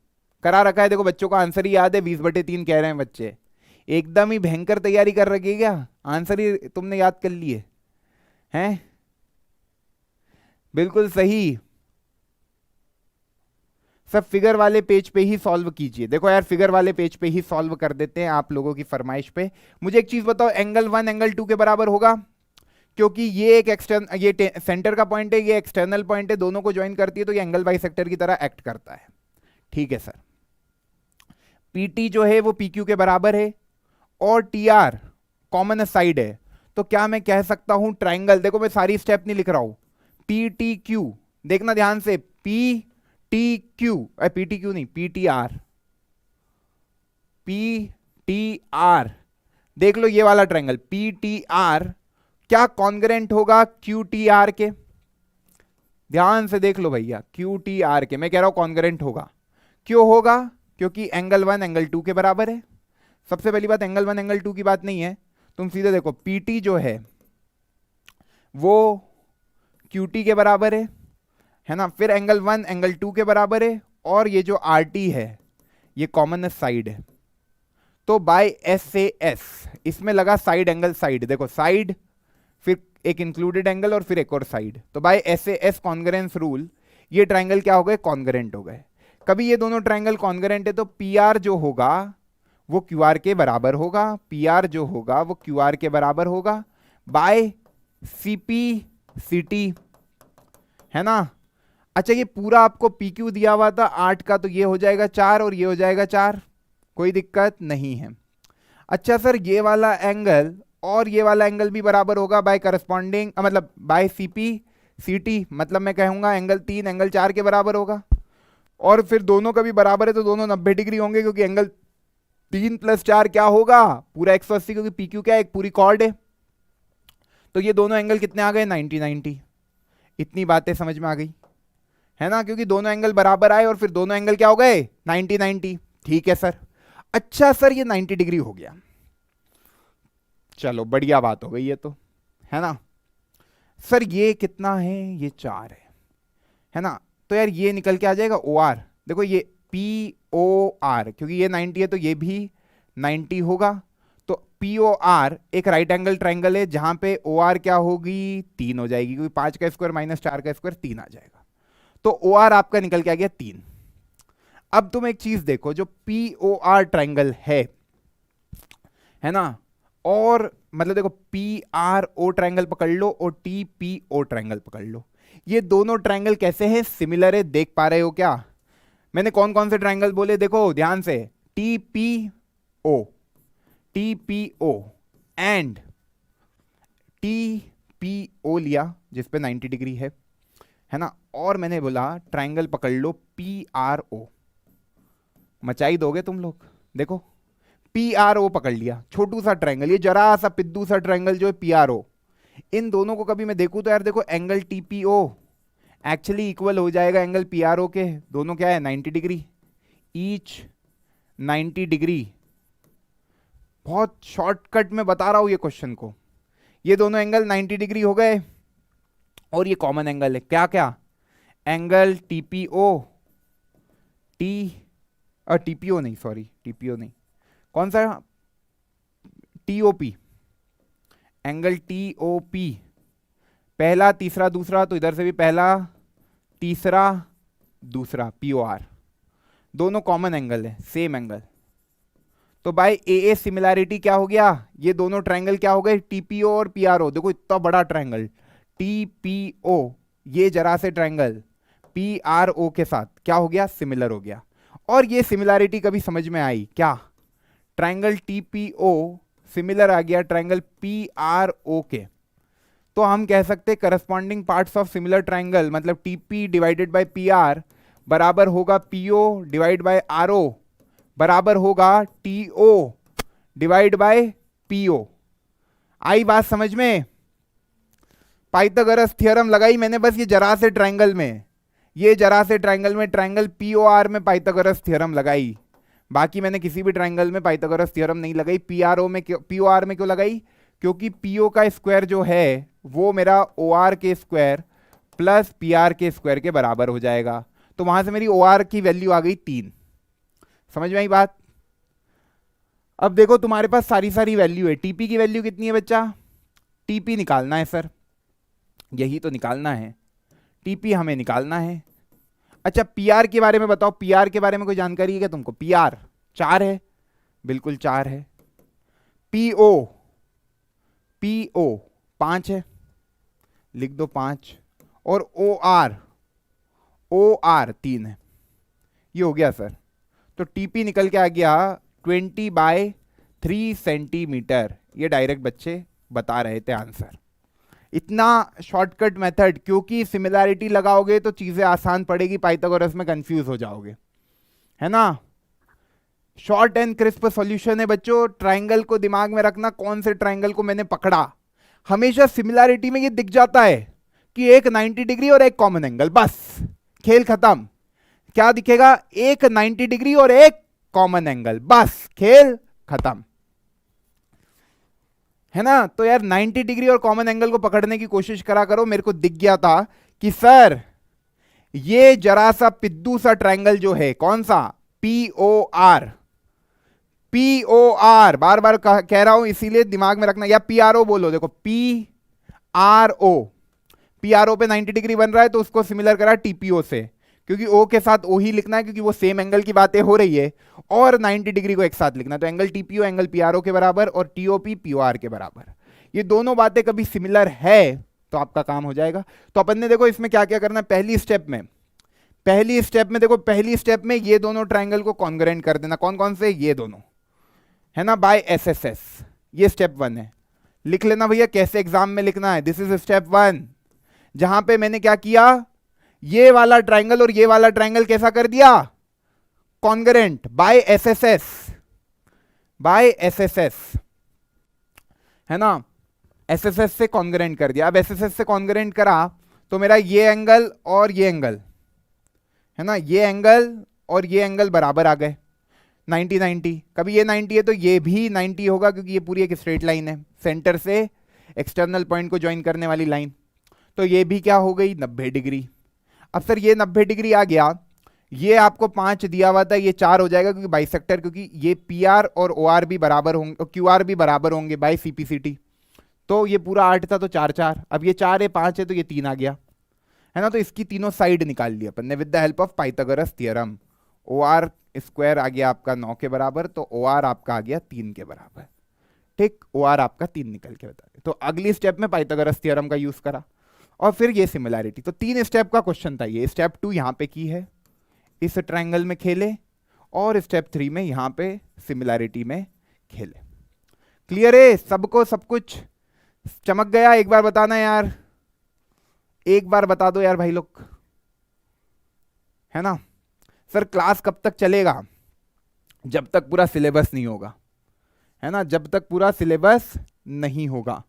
करा रखा है। देखो बच्चों को आंसर ही याद है, 20/3 कह रहे हैं बच्चे। एकदम ही भयंकर तैयारी कर रखी है क्या, आंसर ही तुमने याद कर लिए हैं? बिल्कुल सही। सब फिगर वाले पेज पे ही सॉल्व कीजिए। देखो यार, फिगर वाले पेज पे ही सॉल्व कर देते हैं आप लोगों की फरमाइश पे। मुझे एक चीज बताओ, एंगल 1 एंगल 2 के बराबर होगा? क्योंकि ये एक ये सेंटर का पॉइंट है, ये एक्सटर्नल पॉइंट है, दोनों को ज्वाइन करती है, तो ये एंगल बाइसेक्टर की तरह एक्ट करता है। ठीक है सर। PT जो है वो PQ के बराबर है और TR कॉमन साइड है, तो क्या मैं कह सकता हूं ट्राइंगल, देखो मैं सारी स्टेप नहीं लिख रहा हूं, PTQ, देखना ध्यान से, PTQ नहीं, PTR, देख लो ये वाला ट्राइंगल PTR क्या कॉन्ग्रेंट होगा QTR के? ध्यान से देख लो भैया, QTR के मैं कह रहा हूं कॉन्ग्रेंट होगा। क्यों होगा? क्योंकि एंगल 1 एंगल 2 के बराबर है। सबसे पहली बात, एंगल 1 एंगल 2 की बात नहीं है, तुम सीधे देखो PT जो है वो QT के बराबर है ना, फिर एंगल 1 एंगल 2 के बराबर है, और ये जो RT है ये कॉमन साइड है, तो बाय SAS इसमें लगा साइड एंगल, साइड देखो साइड, फिर एक इंक्लूडेड एंगल और फिर एक और साइड, तो बाय SAS कॉन्ग्रेंस रूल ये ट्राइंगल क्या हो गए, कॉन्ग्रेंट हो गए। कभी ये दोनों ट्राइंगल कॉन्ग्रेंट है तो PR जो होगा वो QR के बराबर होगा, PR जो होगा वो QR के बराबर होगा बाय CP CT, है ना। अच्छा ये पूरा आपको PQ दिया हुआ था 8 का, तो ये हो जाएगा 4 और ये हो जाएगा 4, कोई दिक्कत नहीं है। अच्छा सर ये वाला एंगल और ये वाला एंगल भी बराबर होगा बाय करस्पॉन्डिंग, मतलब बाय CP CT, मतलब मैं कहूंगा एंगल 3 एंगल 4 के बराबर होगा, और फिर दोनों का भी बराबर है तो दोनों 90 डिग्री होंगे, क्योंकि एंगल 3 + 4 क्या होगा, पूरा 180, क्योंकि PQ क्या है, एक पूरी कॉर्ड है। तो ये दोनों एंगल कितने आ गए, 90 90। इतनी बातें समझ में आ गई है ना, क्योंकि दोनों एंगल बराबर आए और फिर दोनों एंगल क्या हो गए, 90 90। ठीक है सर। अच्छा सर ये 90 डिग्री हो गया, चलो बढ़िया बात हो गई ये तो, है ना। सर ये कितना है, ये 4 है ना, तो यार ये निकल के आ जाएगा OR, देखो ये POR, क्योंकि ये 90 है तो ये भी 90 होगा, तो POR एक राइट एंगल ट्राइंगल है जहां पे OR क्या होगी, 3 हो जाएगी, क्योंकि 5 का स्क्वायर माइनस 4 का स्क्वायर 3 आ जाएगा, तो OR आपका निकल के आ गया 3। अब तुम एक चीज देखो, जो POR ट्राइंगल है ना, और मतलब देखो PRO ट्राइंगल पकड़ लो और TPO ट्राइंगल पकड़ लो, ये दोनों ट्राइंगल कैसे हैं, सिमिलर है, देख पा रहे हो क्या? मैंने कौन कौन से ट्राइंगल बोले, देखो ध्यान से, TPO एंड TPO लिया जिस पे 90 डिग्री है ना, और मैंने बोला ट्राइंगल पकड़ लो PRO, मचाई दोगे तुम लोग। देखो PRO पकड़ लिया, छोटू सा ट्राइंगल, ये जरा सा पिद्दू सा ट्राइंगल जो है PRO, इन दोनों को कभी मैं देखूं तो यार देखो एंगल TPO एक्चुअली इक्वल हो जाएगा एंगल PRO के, दोनों क्या है 90 डिग्री, ईच 90 डिग्री। बहुत शॉर्टकट में बता रहा हूं ये क्वेश्चन को, ये दोनों एंगल 90 डिग्री हो गए, और ये कॉमन एंगल है क्या क्या, एंगल TPO TPO नहीं, सॉरी TPO नहीं, कौन सा, TOP, एंगल TOP, पहला तीसरा दूसरा, तो इधर से भी पहला तीसरा दूसरा, POR, दोनों कॉमन एंगल है, सेम एंगल, तो बाय AA सिमिलैरिटी क्या हो गया, ये दोनों ट्रायंगल क्या हो गए, TPO और PRO। देखो इतना बड़ा ट्रायंगल TPO, ये जरा से ट्रायंगल PRO के साथ क्या हो गया, सिमिलर हो गया। और ये सिमिलैरिटी कभी समझ में आई क्या, ट्रायंगल TPO सिमिलर आ गया ट्रायंगल PRO के, तो हम कह सकते corresponding parts of similar triangle, मतलब TP डिवाइडेड बाय PR बराबर होगा PO डिवाइड बाय RO बराबर होगा TO डिवाइड बाय PO। आई बात समझ में? पाइथागोरस थ्योरम लगाई मैंने बस ये जरा से ट्रायंगल में, ये जरा से ट्रायंगल में, ट्रायंगल POR में पाइथागोरस थ्योरम लगाई, बाकी मैंने किसी भी ट्राइंगल में पाइथागोरस थ्योरम नहीं लगाई। पीआरओ में क्यों, पीओआर में क्यों लगाई? क्योंकि पीओ का स्क्वायर जो है वो मेरा ओआर के स्क्वायर प्लस पीआर के स्क्वायर के बराबर हो जाएगा। तो वहां से मेरी ओआर की वैल्यू आ गई 3। समझ में आई बात? अब देखो तुम्हारे पास सारी सारी वैल्यू है। टीपी की वैल्यू कितनी है बच्चा? टीपी निकालना है सर, यही तो निकालना है, टीपी हमें निकालना है। अच्छा पीआर के बारे में बताओ, पीआर के बारे में कोई जानकारी है क्या तुमको? पीआर 4 है, बिल्कुल 4 है। पीओ, पीओ 5 है, लिख दो 5। और ओ आर, ओ आर 3 है। ये हो गया सर। तो टीपी निकल के आ गया 20/3 सेंटीमीटर। ये डायरेक्ट बच्चे बता रहे थे आंसर। इतना शॉर्टकट मेथड, क्योंकि सिमिलैरिटी लगाओगे तो चीजें आसान पड़ेगी, पाइथागोरस में कंफ्यूज हो जाओगे, है ना। शॉर्ट एंड क्रिस्प सॉल्यूशन है बच्चों। ट्राइंगल को दिमाग में रखना, कौन से ट्राइंगल को मैंने पकड़ा। हमेशा सिमिलैरिटी में ये दिख जाता है कि एक 90 डिग्री और एक कॉमन एंगल, बस खेल खत्म। क्या दिखेगा? एक 90 डिग्री और एक कॉमन एंगल, बस खेल खत्म, है ना। तो यार 90 डिग्री और कॉमन एंगल को पकड़ने की कोशिश करा करो। मेरे को दिख गया था कि सर ये जरा सा पिद्दू सा ट्राइंगल जो है, कौन सा? पीओआर, पीओआर बार बार कह रहा हूं इसीलिए दिमाग में रखना, या पीआरओ बोलो। देखो पीआरओ, पीआरओ पे 90 डिग्री बन रहा है तो उसको सिमिलर करा टीपीओ से, क्योंकि ओ के साथ ओ ही लिखना है, क्योंकि वो सेम एंगल की बातें हो रही है। और 90 डिग्री को एक साथ लिखना, तो एंगल टीपीओ एंगल पीआरओ के बराबर और टीओपी पीओआर के बराबर। ये दोनों बातें कभी सिमिलर है तो आपका काम हो जाएगा। तो अपन ने देखो इसमें क्या क्या करना है। पहली स्टेप में देखो, पहली स्टेप में ये दोनों ट्राइंगल को कॉन्ग्रुएंट कर देना। कौन कौन से? ये दोनों, है ना, बाय एसएसएस। ये स्टेप 1 है। लिख लेना भैया कैसे एग्जाम में लिखना है। दिस इज स्टेप 1, जहां पे मैंने क्या किया, ये वाला ट्राइंगल और ये वाला ट्राइंगल कैसा कर दिया? Congruent by SSS, by SSS, है ना। एसएसएस से कॉन्ग्रुएंट कर दिया। अब एसएसएस से कॉन्ग्रुएंट करा तो मेरा ये एंगल और ये एंगल, है ना, ये एंगल और ये एंगल बराबर आ गए 90 90। कभी ये 90 है तो ये भी 90 होगा, क्योंकि ये पूरी एक स्ट्रेट लाइन है, सेंटर से एक्सटर्नल पॉइंट को ज्वाइन करने वाली लाइन। तो ये भी क्या हो गई? 90 डिग्री। अब सर ये 90 डिग्री आ गया, ये आपको 5 दिया हुआ था, ये 4 हो जाएगा क्योंकि बाइसेक्टर, क्योंकि ये पीआर और ओआर भी बराबर होंगे, क्यूआर भी बराबर होंगे बाय सीपीसीटी। तो ये पूरा 8 था तो 4 4, अब ये 4 है, 5 है तो ये 3 आ गया, है ना। तो इसकी तीनों साइड निकाल लिया अपन ने with the help of Pythagoras theorem. OR square आ गया आपका 9 के बराबर, तो ओआर आपका आ गया 3 के बराबर। ठीक, ओआर आपका 3 निकल के बता दे। तो अगली स्टेप में पाइथागोरस थ्योरम का यूज करा और फिर ये सिमिलैरिटी। तो 3 स्टेप का क्वेश्चन था ये। स्टेप 2 यहां पे की है, इस ट्राइंगल में खेले, और स्टेप 3 में यहां पे सिमिलैरिटी में खेले। क्लियर है सबको? सब कुछ चमक गया? एक बार बताना यार, एक बार बता दो यार भाई लोग, है ना। सर क्लास कब तक चलेगा? जब तक पूरा सिलेबस नहीं होगा, है ना, जब तक पूरा सिलेबस नहीं होगा।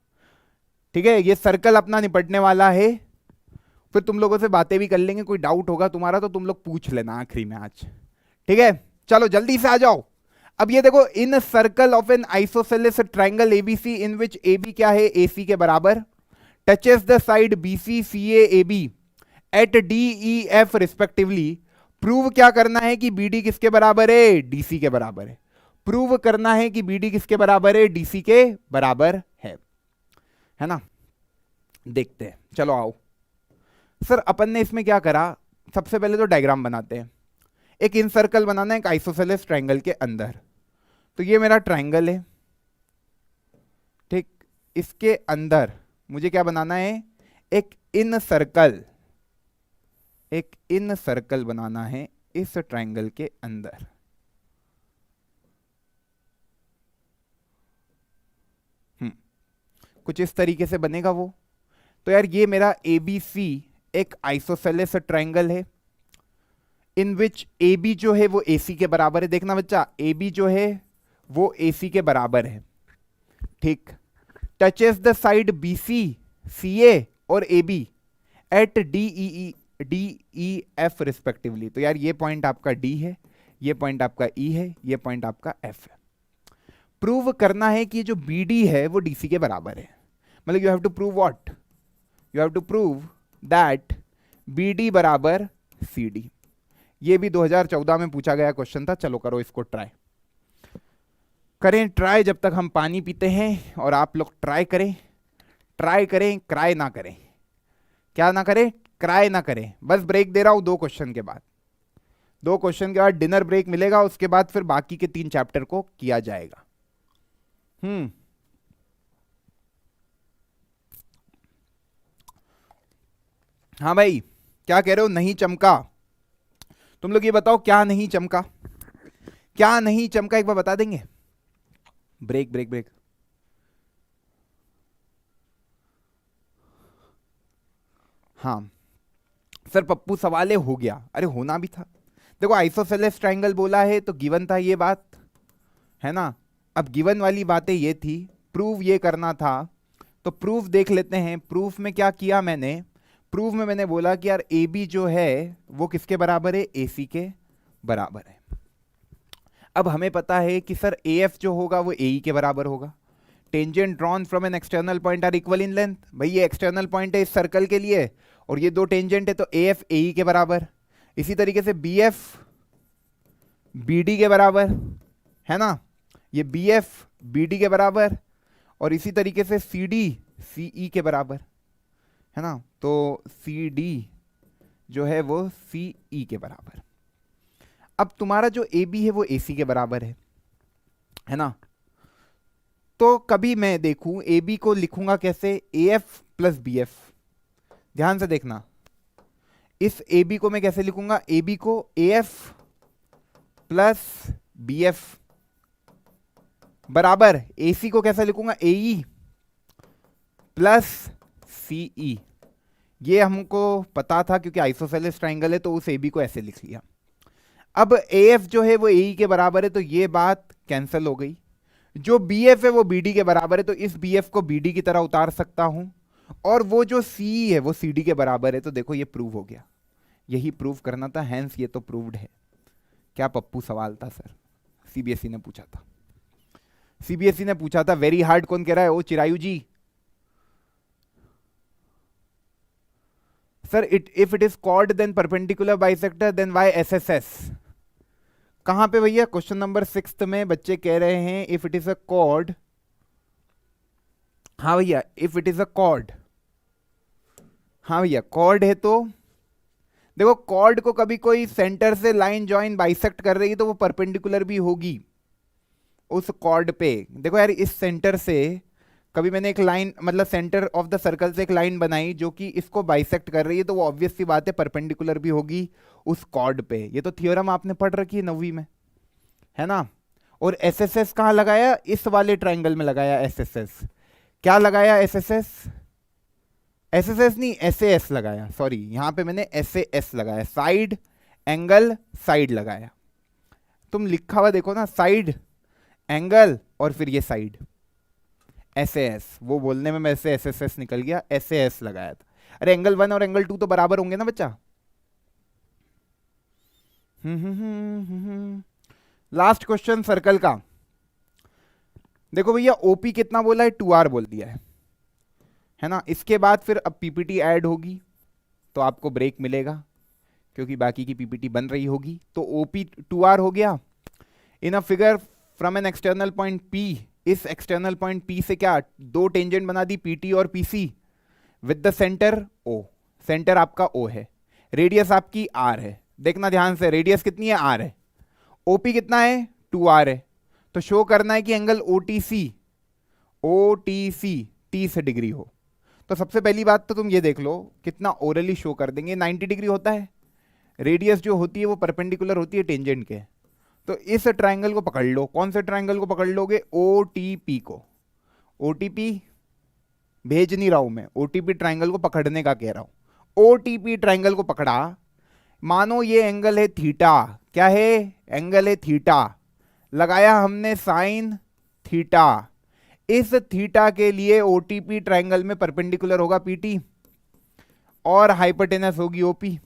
ठीक है, ये सर्कल अपना निपटने वाला है, फिर तुम लोगों से बातें भी कर लेंगे। कोई डाउट होगा तुम्हारा तो तुम लोग पूछ लेना आखिरी में आज, ठीक है। चलो जल्दी से आ जाओ। अब ये देखो, incircle of an isosceles triangle ABC in which AB क्या है? एसी के बराबर, touches the side BC CA AB at DEF respectively. Prove क्या करना है कि बीडी किसके बराबर है? डीसी के बराबर है। प्रूव करना है कि बीडी किसके बराबर है? डीसी के बराबर है ना। देखते हैं, चलो आओ। सर अपन ने इसमें क्या करा, सबसे पहले तो डायग्राम बनाते हैं। एक इन सर्कल बनाना है एक आइसोसेलेस ट्राइंगल के अंदर। तो ये मेरा ट्राइंगल है, ठीक। इसके अंदर मुझे क्या बनाना है? एक इन सर्कल, एक इन सर्कल बनाना है इस ट्राइंगल के अंदर। कुछ इस तरीके से बनेगा वो। तो यार ये मेरा एबीसी एक आइसोसेलेस ट्राइंगल है इन विच ए बी जो है वो ए सी के बराबर है। देखना बच्चा, ए बी जो है वो ए सी के बराबर है, ठीक। Touches the side B C C A और A B at D E F respectively. तो यार ये पॉइंट आपका डी है, ये पॉइंट आपका ई है, ये पॉइंट आपका एफ है। प्रूव करना है कि जो बी डी है वो डीसी के बराबर है। मतलब you have to prove what, you have to prove that B D बराबर सी डी। ये भी 2014 में पूछा गया क्वेश्चन था। चलो करो इसको ट्राई, करें ट्राई जब तक हम पानी पीते हैं, और आप लोग ट्राई करें, ट्राई करें, क्राई ना करें। क्या ना करें? क्राई ना करें। बस ब्रेक दे रहा हूं 2 क्वेश्चन के बाद, 2 क्वेश्चन के बाद डिनर ब्रेक मिलेगा, उसके बाद फिर बाकी के 3 चैप्टर को किया जाएगा। हाँ भाई, क्या कह रहे हो? नहीं चमका? तुम लोग ये बताओ क्या नहीं चमका, क्या नहीं चमका, एक बार बता देंगे? Break break break. हाँ सर पप्पू सवाल हो गया, अरे होना भी था। देखो आइसोसेलेस ट्रायंगल बोला है तो गिवन था ये बात, है ना। अब गिवन वाली बातें ये थी, प्रूव ये करना था, तो प्रूफ देख लेते हैं। प्रूफ में क्या किया मैंने? प्रूफ में मैंने बोला कि यार ए बी जो है वो किसके बराबर है? ए सी के बराबर है। अब हमें पता है कि सर ए एफ जो होगा वो ए ई के बराबर होगा। Tangent drawn from an external point are equal in length. भाई ये एक्सटर्नल पॉइंट है इस सर्कल के लिए, और ये 2 टेंजेंट है, तो ए एफ ए ई के बराबर। इसी तरीके से बी एफ बी डी के बराबर, है ना, ये बी एफ बी डी के बराबर, और इसी तरीके से सी डी सी ई के बराबर, है ना। तो सी डी जो है वो सी ई के बराबर। अब तुम्हारा जो ए बी है वो ए सी के बराबर है ना। तो कभी मैं देखूं ए बी को लिखूंगा कैसे? A F plus B F. ध्यान से देखना, इस ए बी को मैं कैसे लिखूंगा? ए बी को A F plus B F बराबर ए सी को कैसे लिखूंगा? A E plus C E. ये हमको पता था क्योंकि आइसोसेलेस ट्राइंगल है, तो उस ए बी को ऐसे लिख लिया। अब ए एफ जो है वो ए ई के बराबर है, तो ये बात कैंसिल हो गई। जो बी एफ है वो बी डी के बराबर है, तो इस बी एफ को बी डी की तरह उतार सकता हूं, और वो जो सी ई है वो सी डी के बराबर है। तो देखो ये प्रूव हो गया, यही प्रूव करना था, हैंस ये तो प्रूव्ड है। क्या पप्पू सवाल था सर? सीबीएसई ने पूछा था, सीबीएसई ने पूछा था। वेरी हार्ड कौन कह रहा है? ओ Chirayu ji. Sir if it is chord then perpendicular bisector then why S S S. कहां पे भैया? क्वेश्चन नंबर 6 में बच्चे कह रहे हैं if it is a cord. हाँ भैया, if it is a cord. हाँ भैया कॉर्ड है तो देखो, कॉर्ड को कभी कोई सेंटर से लाइन ज्वाइन बाइसेक्ट कर रही है तो वो परपेंडिकुलर भी होगी उस कॉर्ड पे। देखो यार, इस सेंटर से कभी मैंने एक लाइन, मतलब सेंटर ऑफ द सर्कल से एक लाइन बनाई जो कि इसको बाइसेक्ट कर रही है, तो वो ऑब्वियस सी बात है परपेंडिकुलर भी होगी उस कॉर्ड पे। ये तो थ्योरम आपने पढ़ रखी है 9वीं में, है ना। और एस एस एस कहाँ लगाया? इस वाले ट्राइंगल में लगाया एस एस एस। क्या लगाया? S S S, S S S नहीं एस ए एस लगाया, सॉरी, यहां पे मैंने एस ए एस लगाया, साइड एंगल साइड लगाया। तुम लिखा हुआ देखो ना, साइड एंगल और फिर ये साइड एस ए एस। वो बोलने में मेरे से एस एस एस निकल गया, एस ए एस लगाया था। अरे एंगल 1 और एंगल 2 तो बराबर होंगे ना बच्चा। लास्ट क्वेश्चन सर्कल का देखो भैया, ओपी कितना बोला है? 2R बोल दिया है ना। इसके बाद फिर अब पीपीटी ऐड होगी तो आपको ब्रेक मिलेगा क्योंकि बाकी की पीपीटी बन रही होगी। तो ओपी 2R हो गया। In a figure from an external point P, इस एक्सटर्नल पॉइंट P से क्या 2 टेंजेंट बना दी, PT और PC, with the centre O। Centre आपका O है, रेडियस आपकी R है। देखना ध्यान से, रेडियस कितनी है? R है। OP कितना है? 2R है। तो शो करना है कि एंगल OTC 30 डिग्री हो। तो सबसे पहली बात तो तुम ये देख लो कितना ओरली शो कर देंगे। 90 डिग्री होता है, रेडियस जो होती है वो परपेंडिकुलर होती है टेंजेंट के। तो इस ट्राइंगल को पकड़ लो। कौन से ट्राइंगल को पकड़ लोगे? OTP को। OTP भेज नहीं रहा हूं मैं, OTP ट्राइंगल को पकड़ने का कह रहा हूं। OTP ट्राइंगल को पकड़ा, मानो ये एंगल है थीटा। क्या है? एंगल है थीटा। लगाया हमने साइन थीटा। इस थीटा के लिए OTP ट्राइंगल में परपेंडिकुलर होगा PT और हाइपोटेनस होगी OP,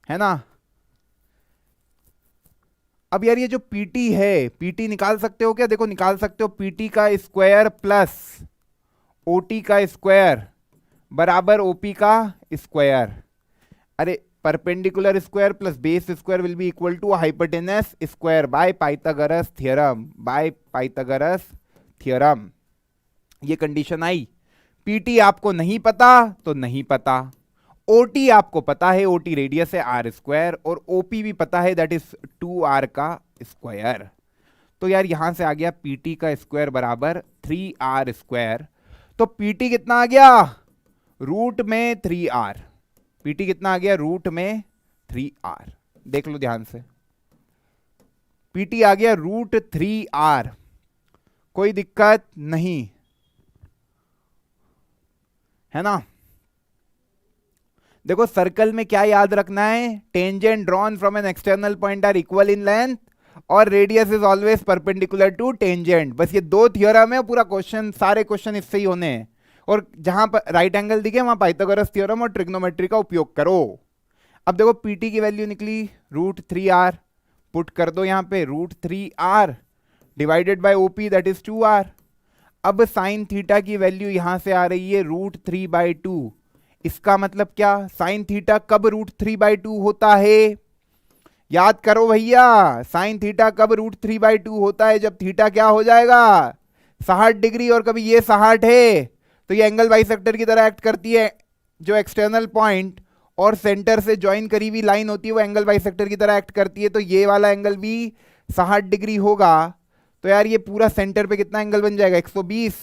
है ना। अब यार ये जो पीटी है, पीटी निकाल सकते हो क्या? देखो निकाल सकते हो, पीटी का स्क्वायर प्लस ओटी का स्क्वायर बराबर ओपी का स्क्वायर। अरे perpendicular square plus base square will be equal to hypotenuse square by Pythagoras theorem, by Pythagoras theorem. ये कंडीशन आई। पीटी आपको नहीं पता तो नहीं पता, ओटी आपको पता है, ओटी रेडियस है आर स्क्वायर, और ओपी भी पता है दैट इज 2r का स्क्वायर। तो यार यहां से आ गया पीटी का स्क्वायर बराबर 3r स्क्वायर। तो पीटी कितना आ गया? रूट में 3r। पीटी कितना आ गया? रूट में 3r। देख लो ध्यान से, पीटी आ गया रूट 3r। कोई दिक्कत नहीं है ना? देखो सर्कल में क्या याद रखना है? Tangent drawn from an external point are equal in length और radius is always perpendicular to tangent. बस ये दो थ्योरम है, पूरा क्वेश्चन, सारे क्वेश्चन इससे ही होने हैं। और जहां पर राइट एंगल दिखे वहां पाइथागोरस थ्योरम और ट्रिग्नोमेट्री का उपयोग करो। अब देखो पीटी की वैल्यू निकली रूट 3r, पुट कर दो यहां पे root 3r divided by OP that is 2r। अब साइन थीटा की वैल्यू यहां से आ रही है रूट 3/2। इसका मतलब क्या? साइन थीटा कब रूट 3/2 होता है? याद करो भैया, साइन थीटा कब रूट 3/2 होता है? जब थीटा क्या हो जाएगा? 60 डिग्री। और कभी ये 60 है तो ये एंगल बाइसेक्टर की तरह एक्ट करती है। जो एक्सटर्नल पॉइंट और सेंटर से ज्वाइन करी हुई लाइन होती है वो एंगल बाइसेक्टर की तरह एक्ट करती है। तो ये वाला एंगल भी 60 डिग्री होगा। तो यार ये पूरा सेंटर पे कितना एंगल बन जाएगा? 120।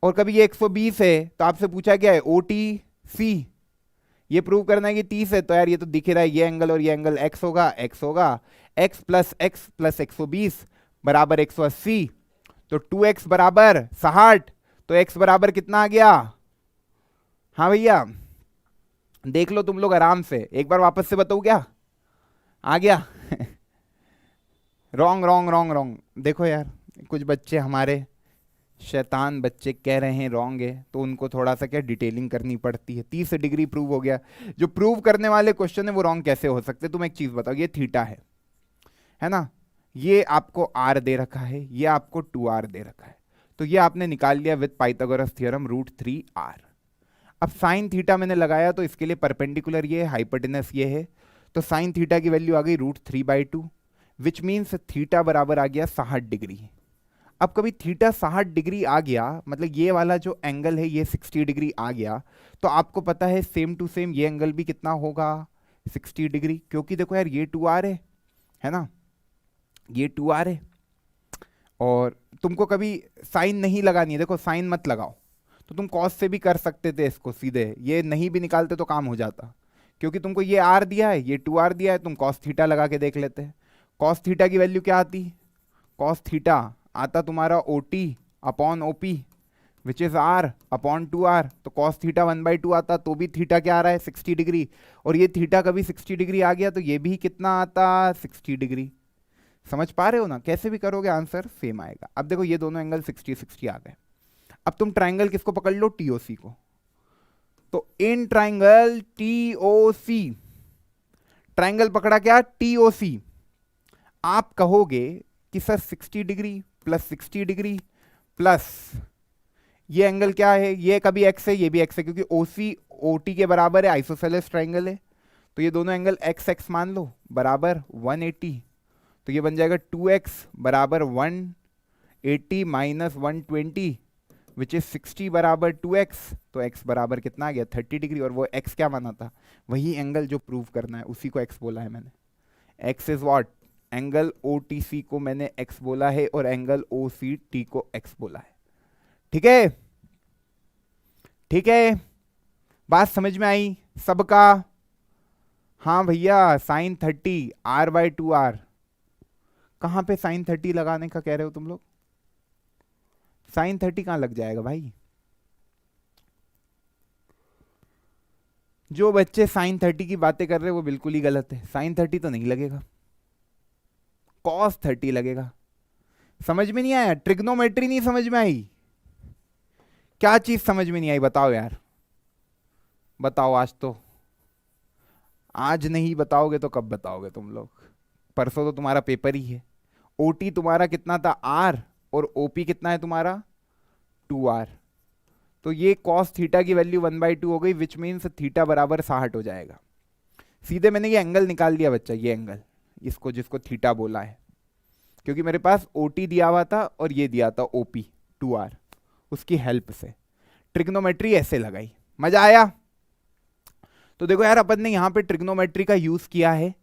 और कभी ये 120 है तो आपसे पूछा क्या है? OTC। ये प्रूव करना है कि 30 है, तो यार ये तो दिख रहा है, ये एंगल और ये एंगल x होगा, x होगा, x प्लस 120 बराबर 180। तो 2x बराबर 60। तो x बराबर कितना आ गया? हाँ भैया देख लो तुम लोग आराम से, एक बार वापस से बताओ क्या आ गया? Wrong wrong wrong wrong. देखो यार कुछ बच्चे हमारे शैतान बच्चे कह रहे हैं रॉन्ग है, तो उनको थोड़ा सा क्या डिटेलिंग करनी पड़ती है। 30 डिग्री प्रूव हो गया। जो प्रूव करने वाले क्वेश्चन है वो रॉन्ग कैसे हो सकते? तुम एक चीज बताओ, ये थीटा है ना, ये आपको r दे रखा है, ये आपको 2r दे रखा है, तो ये आपने निकाल लिया with Pythagoras theorem root 3r। अब साइन थीटा मैंने लगाया तो इसके लिए परपेंडिकुलर ये है, हाइपोटेनस ये है, तो साइन थीटा की वैल्यू आ गई रूट 3/2, विच मीन्स थीटा बराबर आ गया 60 डिग्री। अब कभी थीटा 60 डिग्री आ गया, मतलब ये वाला जो एंगल है ये 60 डिग्री आ गया, तो आपको पता है सेम टू सेम ये एंगल भी कितना होगा? 60 डिग्री। क्योंकि देखो यार ये 2r है ना, ये 2r है, और तुमको कभी साइन नहीं लगानी है, देखो साइन मत लगाओ, तो तुम कॉस से भी कर सकते थे इसको सीधे, ये नहीं भी निकालते तो काम हो जाता। क्योंकि तुमको ये r दिया है, ये 2r दिया है, तुम कॉस थीटा लगा के देख लेते हैं। कॉस थीटा की वैल्यू क्या आती? कॉस थीटा आता तुम्हारा OT upon OP which is r upon 2r। तो कॉस थीटा 1/2 आता, तो भी थीटा क्या आ रहा है? 60 डिग्री। और ये थीटा कभी 60 डिग्री आ गया तो ये भी कितना आता? 60 डिग्री। समझ पा रहे हो ना? कैसे भी करोगे आंसर सेम आएगा। अब देखो ये दोनों एंगल 60-60 आ गए। अब तुम ट्राइंगल किसको पकड़ लो? TOC को। तो इन ट्राइंगल TOC, ट्राइंगल पकड़ा क्या? TOC। आप कहोगे कि sir 60 degree plus 60 degree plus ये एंगल क्या है? ये कभी x है, ये भी x है, क्योंकि OC OT के बराबर है, आइसोसेलेस ट्राइंगल है, तो ये दोनों एंगल x मान लो बराबर 180। तो ये बन जाएगा 2x बराबर 180 माइनस 120 विच इज 60 बराबर 2x। तो x बराबर कितना आ गया? 30 डिग्री। और वो x क्या माना था? वही एंगल जो प्रूव करना है उसी को x बोला है मैंने। x is what? Angle OTC को मैंने x बोला है और एंगल OCT को x बोला है। ठीक है, ठीक है, बात समझ में आई सबका? हाँ भैया साइन 30 r/2r। कहां पे साइन 30 लगाने का कह रहे हो तुम लोग? साइन 30 कहां लग जाएगा भाई? जो बच्चे साइन 30 की बातें कर रहे हैं वो बिल्कुल ही गलत है। साइन 30 तो नहीं लगेगा, कॉस 30 लगेगा। समझ में नहीं आया? ट्रिग्नोमेट्री नहीं समझ में आई? क्या चीज समझ में नहीं आई बताओ यार, बताओ। आज तो, आज नहीं बताओगे तो कब बताओगे तुम लोग? परसों तो तुम्हारा पेपर ही है। ओटी तुम्हारा कितना था, आर, और ओपी कितना है तुम्हारा 2r। तो ये कॉस थीटा की वैल्यू 1/2 हो गई, विच मीन्स थीटा बराबर 60 हो जाएगा। सीधे मैंने ये एंगल निकाल दिया बच्चा, ये एंगल, इसको जिसको थीटा बोला है, क्योंकि मेरे पास ओटी दिया हुआ था और ये दिया था ओपी 2r, उसकी हेल्प से ट्रिग्नोमेट्री ऐसे लगाई। मजा आया? तो देखो यार, अपन ने यहां पे ट्रिग्नोमेट्री का यूज किया है,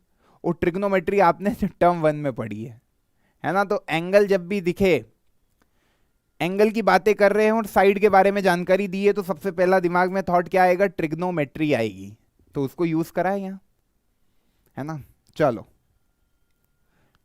और ट्रिग्नोमेट्री आपने टर्म 1 में पढ़ी है ना। तो एंगल जब भी दिखे, एंगल की बातें कर रहे हैं और साइड के बारे में जानकारी दी है, तो सबसे पहला दिमाग में थॉट क्या आएगा, ट्रिग्नोमेट्री आएगी, तो उसको यूज करा है यहाँ, है ना। चलो